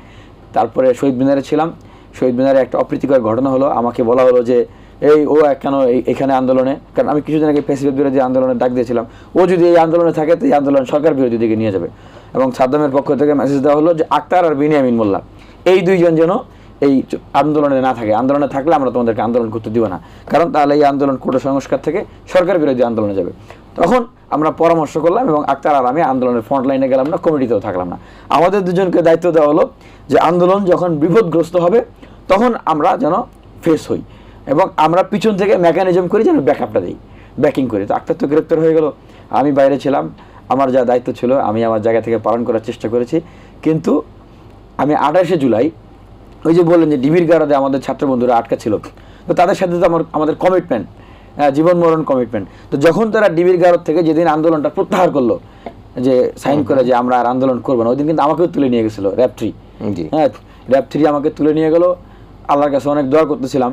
তারপরে শহীদ মিনারে ছিলাম। শহীদ মিনারে একটা অপ্রীতিকর ঘটনা হলো, আমাকে বলা হলো যে ও কেন এখানে আন্দোলনে, কারণ আমি কিছুদিন আগে ফ্যাসিবাদ বিরোধী আন্দোলনে ডাক দিয়েছিলাম, ও যদি এই আন্দোলনে থাকে তো এই আন্দোলন সরকার বিরোধী দিকে নিয়ে যাবে। এবং সাদ্দামের পক্ষ থেকে মেসেজ দেওয়া হলো যে আক্তার আর বিনিয়ামিন মোল্লা, এই দুইজন যেন এই আন্দোলনে না থাকে, আন্দোলনে থাকলে আমরা তোমাদেরকে আন্দোলন করতে দিব না, কারণ তাহলে এই আন্দোলন কোটা সংস্কার থেকে সরকার বিরোধী আন্দোলনে যাবে। তখন আমরা পরামর্শ করলাম এবং আক্তার আর আমি আন্দোলনের ফ্রন্ট লাইনে গেলাম না, কমিটিতেও থাকলাম না। আমাদের দুজনকে দায়িত্ব দেওয়া হলো যে আন্দোলন যখন বিপদগ্রস্ত হবে তখন আমরা যেন ফেস হই, এবং আমরা পিছন থেকে মেকানিজম করি যেন ব্যাকআপটা দিই, ব্যাকিং করি। তো আক্তার তো গ্রেপ্তার হয়ে গেল, আমি বাইরে ছিলাম, আমার যা দায়িত্ব ছিল আমি আমার জায়গা থেকে পালন করার চেষ্টা করেছি। কিন্তু আমি 28শে জুলাই, ওই যে বললেন যে ডিবির গারদে আমাদের ছাত্র বন্ধুরা আটকা ছিল, তো তাদের সাথে তো আমাদের কমিটমেন্ট, জীবন মরণ কমিটমেন্ট। তো যখন তারা ডিবির গারদ থেকে যেদিন আন্দোলনটা প্রত্যাহার করলো, যে সাইন করে যে আমরা আর আন্দোলন করবো না, ওই দিন কিন্তু আমাকেও তুলে নিয়ে গেছিলো র্যাব 3। হ্যাঁ, র্যাব 3 আমাকে তুলে নিয়ে গেলো। আল্লাহর কাছে অনেক দোয়া করতেছিলাম।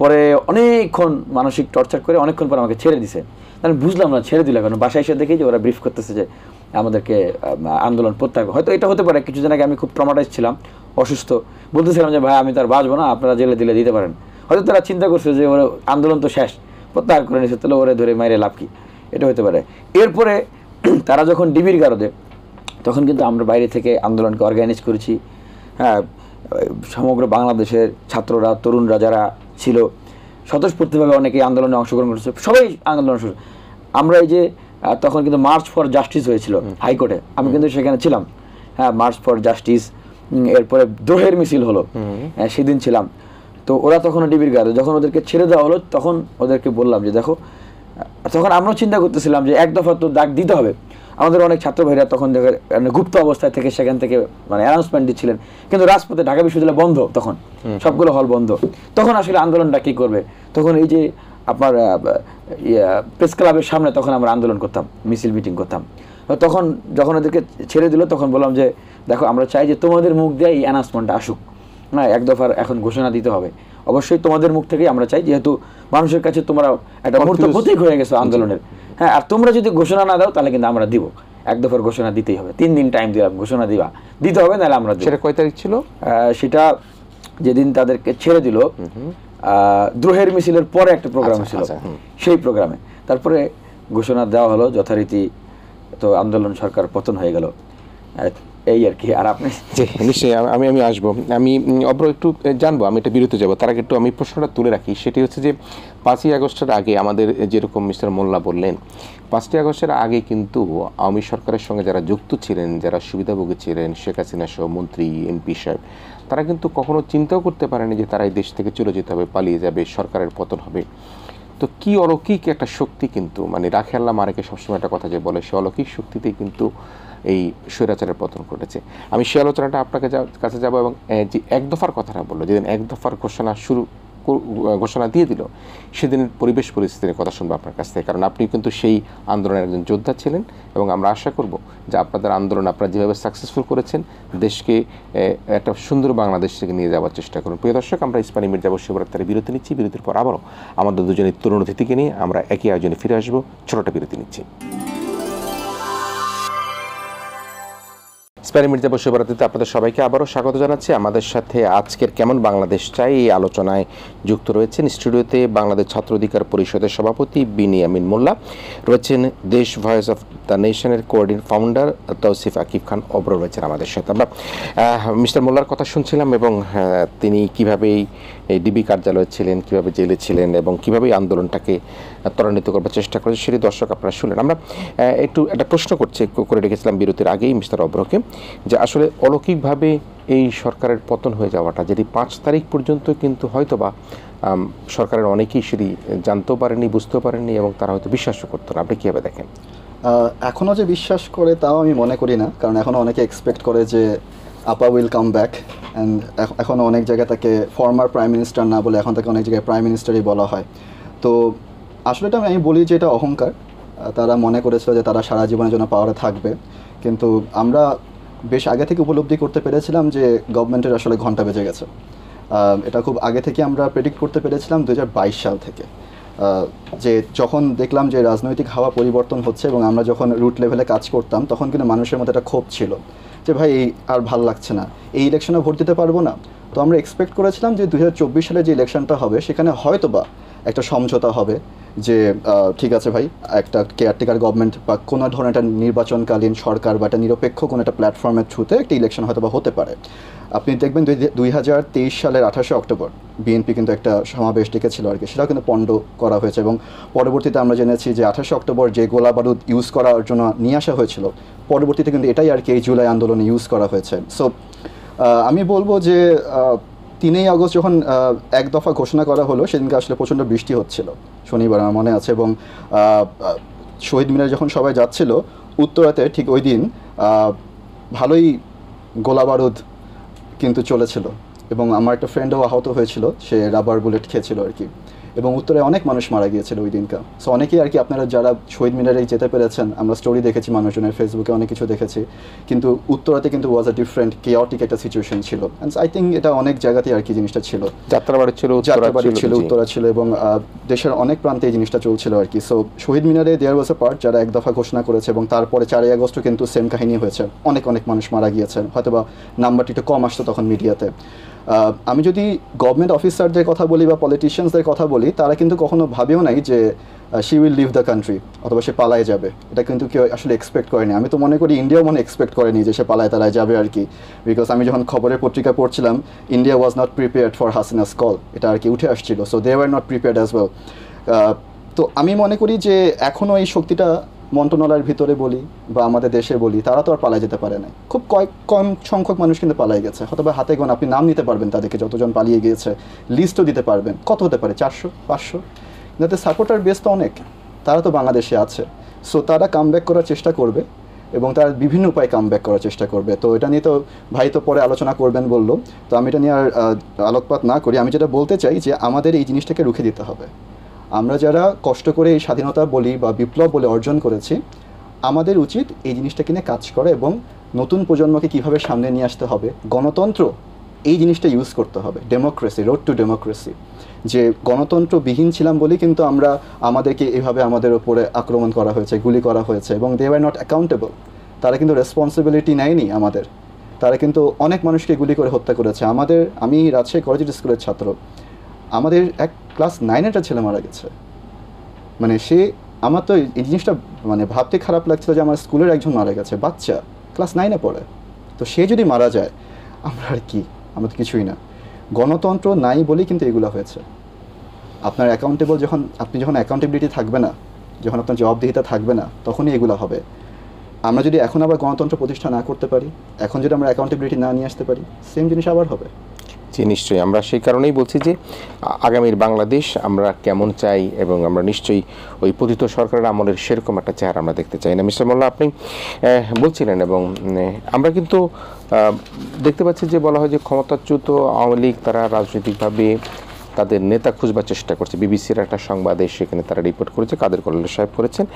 পরে অনেকক্ষণ মানসিক টর্চার করে অনেকক্ষণ পরে আমাকে ছেড়ে দিছে। আমি বুঝলাম না ছেড়ে দিল কেন। বাসায় এসে দেখি যে ওরা ব্রিফ করতেছে যে আমাদেরকে আন্দোলন প্রত্যাহার, হয়তো এটা হতে পারে কিছুদিন আগে আমি খুব ট্রমাটাইজ ছিলাম, অসুস্থ, বলতেছিলাম যে ভাই আমি তার বাঁচবো না, আপনারা জেলে দিলে দিতে পারেন। হয়তো তারা চিন্তা করছে যে ওরা আন্দোলন তো শেষ, প্রত্যাহার করে নিচ্ছে, তাহলে ওরে ধরে মাইরে লাভ কি, এটা হতে পারে। এরপরে তারা যখন ডিবির গারদে, তখন কিন্তু আমরা বাইরে থেকে আন্দোলনকে অর্গানাইজ করেছি। হ্যাঁ, সমগ্র বাংলাদেশের ছাত্ররা, তরুণরা যারা ছিল স্বতঃস্ফূর্তভাবে অনেকেই আন্দোলনে অংশগ্রহণ করেছে, সবাই আন্দোলন শুরু। আমরা এই যে তখন কিন্তু মার্চ ফর জাস্টিস হয়েছিল হাইকোর্টে, আমি কিন্তু সেখানে ছিলাম। হ্যাঁ, মার্চ ফর জাস্টিস, এরপরে দ্রোহের মিছিল হলো, সেদিন ছিলাম। তো ওরা তখন ডিবির গার্ডে, যখন ওদেরকে ছেড়ে দেওয়া হলো তখন ওদেরকে বললাম যে দেখো, তখন আমরাও চিন্তা করতেছিলাম যে এক দফা তো ডাক দিতে হবে। আমাদের অনেক ছাত্র ভাইরা তখন দেখে গুপ্ত অবস্থায় থেকে সেখান থেকে মানে অ্যানাউন্সমেন্ট দিচ্ছিলেন, কিন্তু রাজপথে ঢাকা বিশ্ববিদ্যালয় বন্ধ, তখন সবগুলো হল বন্ধ। তখন আসলে আন্দোলনটা কী করবে? তখন এই যে আপনার প্রেস ক্লাবের সামনে তখন আমরা আন্দোলন করতাম, মিছিল মিটিং করতাম। তখন যখন ওদেরকে ছেড়ে দিল তখন বললাম যে দেখো, আমরা চাই যে তোমাদের মুখ দিয়ে এই অ্যানাউন্সমেন্টটা আসুক, না এক দফার এখন ঘোষণা দিতে হবে, অবশ্যই তোমাদের মুখ থেকেই আমরা চাই, যেহেতু মানুষের কাছে তোমরা একটা মূর্ত প্রতীক হয়ে গেছো আন্দোলনের। হ্যাঁ, আর তোমরা যদি ঘোষণা না দাও তাহলে কিন্তু আমরা দিব, এক দফার ঘোষণা দিতেই হবে, 3 দিন টাইম দিলাম, ঘোষণা দিতে হবে, নাহলে আমরা দেব। সেটা কয় তারিখ ছিল? সেটা যেদিন তাদেরকে ছেড়ে দিল, দ্রোহের মিছিলের পরে একটা প্রোগ্রাম ছিল, সেই প্রোগ্রামে তারপরে ঘোষণা দেওয়া হলো যথারীতি। তো আন্দোলন সরকার পতন হয়ে গেল, এই আর কি। আর আপনি? নিশ্চয়ই আমি আসবো। আমি অব্র একটু জানবো, আমি এটা বিরতি যাবো, তার আগে একটু আমি প্রশ্নটা তুলে রাখি। সেটি হচ্ছে যে 5ই আগস্টের আগে আমাদের যেরকম মিস্টার মোল্লা বললেন, 5ই আগস্টের আগে কিন্তু আওয়ামী সরকারের সঙ্গে যারা যুক্ত ছিলেন, যারা সুবিধাভোগী ছিলেন, শেখ হাসিনা সহ মন্ত্রী, এমপি সাহেব, তারা কিন্তু কখনো চিন্তাও করতে পারেনি যে তারা এই দেশ থেকে চলে যেতে হবে, পালিয়ে যাবে, সরকারের পতন হবে। তো কি অলৌকিক একটা শক্তি, কিন্তু মানে রাখে আল্লাহ মারেকে সবসময় একটা কথা যে বলে, সে অলৌকিক শক্তিতেই কিন্তু এই স্বৈরাচারের পতন ঘটেছে। আমি সে আলোচনাটা আপনাকে কাছে যাব, এবং যে এক দফার কথাটা বললো, যেদিন এক দফার ঘোষণা দিয়ে দিল, সেদিনের পরিবেশ পরিস্থিতির কথা শুনবো আপনার কাছ থেকে, কারণ আপনি কিন্তু সেই আন্দোলনের একজন যোদ্ধা ছিলেন, এবং আমরা আশা করব যে আপনাদের আন্দোলন আপনারা যেভাবে সাকসেসফুল করেছেন, দেশকে একটা সুন্দর বাংলাদেশ থেকে নিয়ে যাওয়ার চেষ্টা করুন। প্রিয় দর্শক, আমরা ইস্পানী মির্জা বশিবরাত্তারে বিরতি নিচ্ছি। বিরতির পর আবারও আমাদের দুজনের তরুণ অতিথিকে নিয়ে আমরা একই আয়োজনে ফিরে আসবো। ছোটটা বিরতি নিচ্ছি। ইস্পানী মির্জা বশিবরাত্রিতে আপনাদের সবাইকে আবারও স্বাগত জানাচ্ছি। আমাদের সাথে আজকের কেমন বাংলাদেশ চাই এই আলোচনায় যুক্ত রয়েছেন স্টুডিওতে বাংলাদেশ ছাত্র অধিকার পরিষদের সভাপতি বিনিয়ামিন মোল্লা, রয়েছেন দেশ ভয়েস অফ দ্য নেশনের কোঅর্ডিনেটর ফাউন্ডার তৌসিফ আকিব খান অব্র রয়েছেন আমাদের সাথে। আমরা মিস্টার মোল্লার কথা শুনছিলাম, এবং তিনি কীভাবে এই ডিবি কার্যালয়ে ছিলেন, কীভাবে জেলে ছিলেন, এবং কীভাবে আন্দোলনটাকে ত্বরান্বিত করবার চেষ্টা করেছে, সেটি দর্শক আপনারা শুনলেন। আমরা একটু একটা প্রশ্ন করে রেখেছিলাম বিরতির আগেই মিস্টার অব্রকে, যে আসলে অলৌকিকভাবে এই সরকারের পতন হয়ে যাওয়াটা, যেটি 5 তারিখ পর্যন্ত কিন্তু হয়তোবা সরকারের অনেকেই সেটি জানতেও পারেনি, বুঝতেও পারেননি, এবং তারা হয়তো বিশ্বাসও করতো না। আপনি কীভাবে দেখেন? এখনও যে বিশ্বাস করে তাও আমি মনে করি না, কারণ এখনও অনেকে এক্সপেক্ট করে যে আপা উইল কাম ব্যাক, অ্যান্ড এখনও অনেক জায়গায় তাকে ফর্মার প্রাইম মিনিস্টার না বলে এখন তাকে অনেক জায়গায় প্রাইম মিনিস্টারই বলা হয়। তো আসলে এটা আমি বলি যে এটা অহংকার। তারা মনে করেছিল যে তারা সারা জীবনের জন্য পাওয়ারে থাকবে, কিন্তু আমরা বেশ আগে থেকে উপলব্ধি করতে পেরেছিলাম যে গভর্নমেন্টের আসলে ঘন্টা বেজে গেছে। এটা খুব আগে থেকে আমরা প্রেডিক্ট করতে পেরেছিলাম 2022 সাল থেকে, যে যখন দেখলাম যে রাজনৈতিক হাওয়া পরিবর্তন হচ্ছে, এবং আমরা যখন রুট লেভেলে কাজ করতাম, তখন কিন্তু মানুষের মধ্যে একটা ক্ষোভ ছিল যে ভাই এই আর ভাল লাগছে না, এই ইলেকশনে ভোট দিতে পারবো না। তো আমরা এক্সপেক্ট করেছিলাম যে 2024 সালে যে ইলেকশনটা হবে সেখানে হয়তোবা একটা সমঝোতা হবে, যে ঠিক আছে ভাই, একটা কেয়ারটেকার গভর্নমেন্ট বা কোনো ধরনের একটা নির্বাচনকালীন সরকার বা একটা নিরপেক্ষ কোনো একটা প্ল্যাটফর্মের থ্রুতে একটা ইলেকশন হয়তো বা হতে পারে। আপনি দেখবেন 2023 সালের 28শে অক্টোবর বিএনপি কিন্তু একটা সমাবেশ ডেকেছিল আর কি, সেটাও কিন্তু পণ্ড করা হয়েছে, এবং পরবর্তীতে আমরা জেনেছি যে 28শে অক্টোবর যে গোলা বারুদ ইউজ করার জন্য নিয়ে আসা হয়েছিল, পরবর্তীতে কিন্তু এটাই আর কি এই জুলাই আন্দোলনে ইউজ করা হয়েছে। সো আমি বলবো যে 3ই আগস্ট যখন এক দফা ঘোষণা করা হলো, সেদিনকে আসলে প্রচণ্ড বৃষ্টি হচ্ছিল, শনিবার আমার মনে আছে, এবং শহীদ মিনারে যখন সবাই যাচ্ছিল উত্তরাতে, ঠিক ওই দিন ভালোই গোলা বারুদ কিন্তু চলেছিল, এবং আমার একটা ফ্রেন্ডও আহত হয়েছিল, সে রাবার বুলেট খেয়েছিল আর কি, এবং উত্তরে অনেক মানুষ মারা গিয়েছিল ওই দিনকা। সো অনেকেই আর কি, আপনারা যারা শহীদ মিনারে যেতে পেরেছেন, আমরা স্টোরি দেখেছি মানুষজনের, ফেসবুকে অনেক কিছু দেখেছি, কিন্তু উত্তরাতে কিন্তু ওয়াজ আ ডিফারেন্ট কেওটিক একটা সিচুয়েশন ছিল। অ্যান্ড আই থিঙ্ক এটা অনেক জায়গাতেই আর কি জিনিসটা ছিল, যাত্রাবাড়ি ছিল, উত্তরা ছিল, এবং দেশের অনেক প্রান্তে এই জিনিসটা চলছিল আর কি। সো শহীদ মিনারে দেয়ার ওয়াজ আ পার্ট যারা এক দফা ঘোষণা করেছে, এবং তারপরে 4ই আগস্টও কিন্তু সেম কাহিনী হয়েছে, অনেক মানুষ মারা গিয়েছেন, হয়তোবা নাম্বারটি একটু কম আসতো তখন মিডিয়াতে। আমি যদি গভর্নমেন্ট অফিসারদের কথা বলি বা পলিটিশিয়ানসদের কথা বলি, তারা কিন্তু কখনো ভাবেও নাই যে she will leave the country, অথবা সে পালায় যাবে। এটা কিন্তু কেউ আসলে এক্সপেক্ট করেনি। আমি তো মনে করি ইন্ডিয়াও এক্সপেক্ট করেনি যে সে পালায় যাবে আর কি, বিকজ আমি যখন খবরের পত্রিকা পড়ছিলাম, India was not prepared for Hasina's call, এটা আর কি উঠে আসছিল। So they were not prepared as well. তো আমি মনে করি যে এখনও এই শক্তিটা মন্ত্রণালয়ের ভিতরে বলি বা আমাদের দেশে বলি, তারা তো আর পালায় যেতে পারে না। খুব কম সংখ্যক মানুষ কিন্তু পালাই গেছে, হয়তোবা হাতে গোনা, আপনি নাম নিতে পারবেন তাদেরকে, যতজন পালিয়ে গিয়েছে লিস্টও দিতে পারবেন, কত হতে পারে, 400 500, যাতে সাপোর্টার বেস তো অনেক, তারা তো বাংলাদেশে আছে। সো তারা কামব্যাক করার চেষ্টা করবে, এবং তারা বিভিন্ন উপায়ে কামব্যাক করার চেষ্টা করবে। তো এটা নিয়ে তো ভাই তো পরে আলোচনা করবেন বললো, তো আমি এটা নিয়ে আর আলোকপাত না করি। আমি যেটা বলতে চাই যে আমাদের এই জিনিসটাকে রুখে দিতে হবে। আমরা যারা কষ্ট করে এই স্বাধীনতা বলি বা বিপ্লব বলে অর্জন করেছি, আমাদের উচিত এই জিনিসটাকে নিয়ে কাজ করা, এবং নতুন প্রজন্মকে কীভাবে সামনে নিয়ে আসতে হবে, গণতন্ত্র এই জিনিসটা ইউজ করতে হবে, ডেমোক্রেসি, রোড টু ডেমোক্রেসি। যে গণতন্ত্রবিহীন ছিলাম বলেই কিন্তু আমাদেরকে এভাবে আমাদের ওপরে আক্রমণ করা হয়েছে, গুলি করা হয়েছে, এবং দে ওয়ার নট অ্যাকাউন্টেবল। তারা কিন্তু রেসপন্সিবিলিটি নেয়নি আমাদের। তারা কিন্তু অনেক মানুষকে গুলি করে হত্যা করেছে। আমি রাজশাহী কলেজিয়েট স্কুলের ছাত্র, আমাদের এক ক্লাস 9-এর একটা ছেলে মারা গেছে। মানে আমার তো এই জিনিসটা মানে ভাবতে খারাপ লাগছিল যে আমার স্কুলের একজন মারা গেছে, বাচ্চা ক্লাস 9-এ পড়ে। তো সে যদি মারা যায়, আমরা আর কি? আমরা তো কিছুই না। গণতন্ত্র নাই বলেই কিন্তু এগুলো হয়েছে। আপনি যখন অ্যাকাউন্টেবিলিটি থাকবে না, যখন আপনার জবাবদিহিতা থাকবে না, তখনই এগুলো হবে। আমরা যদি এখন আবার গণতন্ত্র প্রতিষ্ঠা না করতে পারি, এখন যদি আমরা অ্যাকাউন্টেবিলিটি না নিয়ে আসতে পারি, সেম জিনিস আবার হবে। জি, নিশ্চয়ই। আমরা সেই কারণেই বলছি যে আগামীর বাংলাদেশ আমরা কেমন চাই, এবং আমরা নিশ্চয়ই ওই পতিত সরকারের আমলের সেরকম একটা চেহারা আমরা দেখতে চাই না। মিস্টার মোল্লা, আপনি বলছিলেন, এবং আমরা কিন্তু দেখতে পাচ্ছি যে বলা হয় যে ক্ষমতাচ্যুত আওয়ামী লীগ তারা রাজনৈতিকভাবে তাদের নেতা খুঁজবার চেষ্টা করছে। বিবিসির একটা সংবাদে সেখানে তারা রিপোর্ট করেছে, কাদের কল্যাণ সাহেব করেছেন,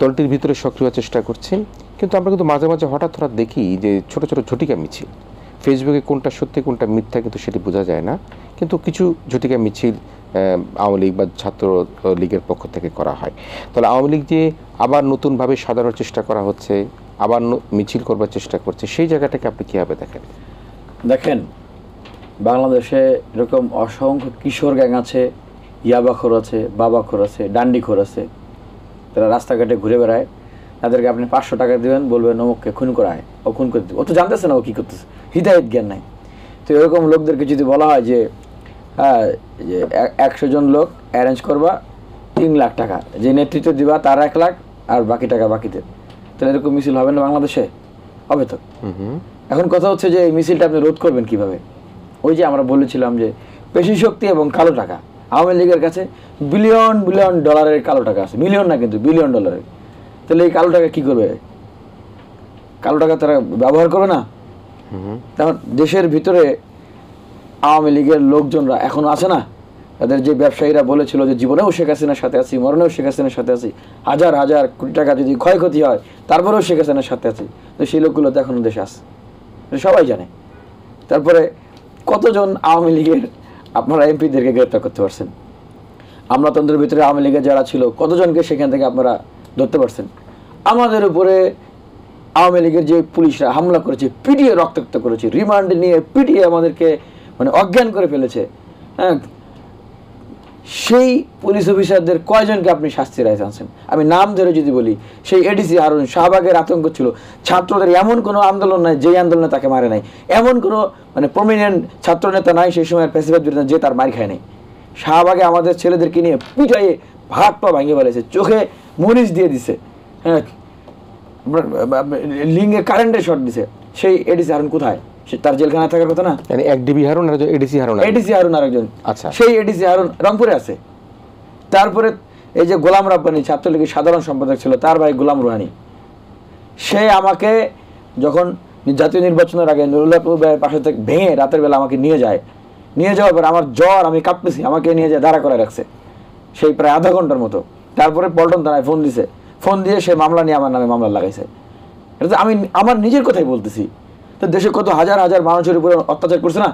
দলটির ভিতরে সক্রিয় চেষ্টা করছেন। কিন্তু আমরা কিন্তু মাঝে মাঝে হঠাৎ দেখি যে ছোট ছোট ঝটিকা মিছিল, ফেসবুকে কোনটা সত্যি কোনটা মিথ্যা কিন্তু সেটি বোঝা যায় না, কিন্তু কিছু ঝটিকা মিছিল আওয়ামী লীগ বা ছাত্র লীগের পক্ষ থেকে করা হয়। তাহলে আওয়ামী লীগ যে আবার নতুনভাবে সাজানোর চেষ্টা করা হচ্ছে, আবার মিছিল করবার চেষ্টা করছে, সেই জায়গাটাকে আপনি কীভাবে দেখেন? দেখেন, বাংলাদেশে এরকম অসংখ্য কিশোর গ্যাং আছে, ইয়াবাখোর আছে, বাবাখোর আছে, ডান্ডিখোর আছে। তারা রাস্তাঘাটে ঘুরে বেড়ায়, তাদেরকে আপনি 500 টাকা দেবেন, বলবেন অমুককে খুন করায়, ও খুন করে দেবে। ও তো জানতেছে না ও কী করতেছে, হিদায়ত জ্ঞান নাই। তো এরকম লোকদেরকে যদি বলা হয় যে হ্যাঁ, যে 100 জন লোক অ্যারেঞ্জ করবা, 3 লাখ টাকা, যে নেতৃত্ব দিবা তার 1 লাখ, আর বাকি টাকা বাকিদের, তাহলে এরকম মিছিল হবে না বাংলাদেশে? হবে তো। এখন কথা হচ্ছে যে এই মিছিলটা আপনি রোধ করবেন কিভাবে? ওই যে আমরা বলেছিলাম যে পেশি শক্তি এবং কালো টাকা। আওয়ামী লীগের কাছে বিলিয়ন বিলিয়ন ডলারের কালো টাকা আছে, মিলিয়ন না কিন্তু বিলিয়ন ডলারের। তাহলে এই কালো টাকা কী করবে? কালো টাকা তারা ব্যবহার করবে না? তখন দেশের ভিতরে আওয়ামী লীগের লোকজনরা এখনো আছে না, তাদের যে ব্যবসায়ীরা বলেছিল যে জীবনেও শেখ হাসিনার সাথে আছি, মরণেও শেখ হাসিনার সাথে আছি, হাজার হাজার কোটি টাকা যদি ক্ষয়ক্ষতি হয় তারপরেও শেখ হাসিনার সাথে আছি, তো সেই লোকগুলো তো এখনো দেশে আছে, সবাই জানে। তারপরে কতজন আওয়ামী লীগের আপনারা এমপিদেরকে গ্রেপ্তার করতে পারছেন? আমলাতন্ত্রের ভিতরে আওয়ামী লীগের যারা ছিল কতজনকে সেখান থেকে আপনারা ধরতে পারছেন? আমাদের উপরে আওয়ামী লীগের যে পুলিশরা হামলা করেছে, পিটিয়ে রক্তাক্ত করেছে, রিমান্ডে নিয়ে পিটিয়ে আমাদেরকে মানে অজ্ঞান করে ফেলেছে, হ্যাঁ, সেই পুলিশ অফিসারদের কয়জনকে আপনি শাস্তির রায় জানছেন? আমি নাম ধরে যদি বলি, সেই এডিসি হারুন, শাহবাগের আতঙ্ক ছিল, ছাত্রদের এমন কোনো আন্দোলন নাই যেই আন্দোলনে তাকে মারে নাই, এমন কোনো মানে প্রমিনেন্ট ছাত্র নেতা নাই সেই সময় প্রেসিডেন্ট বিরোধী যে তার মার খায় নাই। শাহবাগে আমাদের ছেলেদেরকে নিয়ে পিটাইয়ে ভাত পা ভাঙিয়ে ফেলেছে, চোখে মরিচ দিয়ে দিছে, হ্যাঁ, লিঙ্গে কারেন্টের শট দিছে। সেই এডিসি হারুন কোথায়? তার জেলখানায় থাকার কথা না? এডিসি হারুন আরেকজন। আচ্ছা, সেই এডিসি হারুন রংপুরে আছে। তারপরে এই যে গোলাম রাব্বানি ছাত্রলীগের সাধারণ সম্পাদক ছিল, তার ভাই গোলাম রুহানি, সে আমাকে যখন জাতীয় নির্বাচনের আগে নুরুল্লাহপুর পাশে থেকে ভেঙে রাতের বেলা আমাকে নিয়ে যাওয়ার পর আমার জ্বর, আমি কাঁপতেছি, আমাকে নিয়ে যায় দাঁড়া করে রাখছে সেই প্রায় আধা ঘন্টার মতো। তারপরে পল্টন থানায় ফোন দিয়ে সে মামলা নিয়ে আমার নামে মামলা লাগাইছে। এটা তো আমি আমার নিজের কথাই বলতেছি। তো দেশে কত হাজার হাজার মানুষের উপরে অত্যাচার করছে না?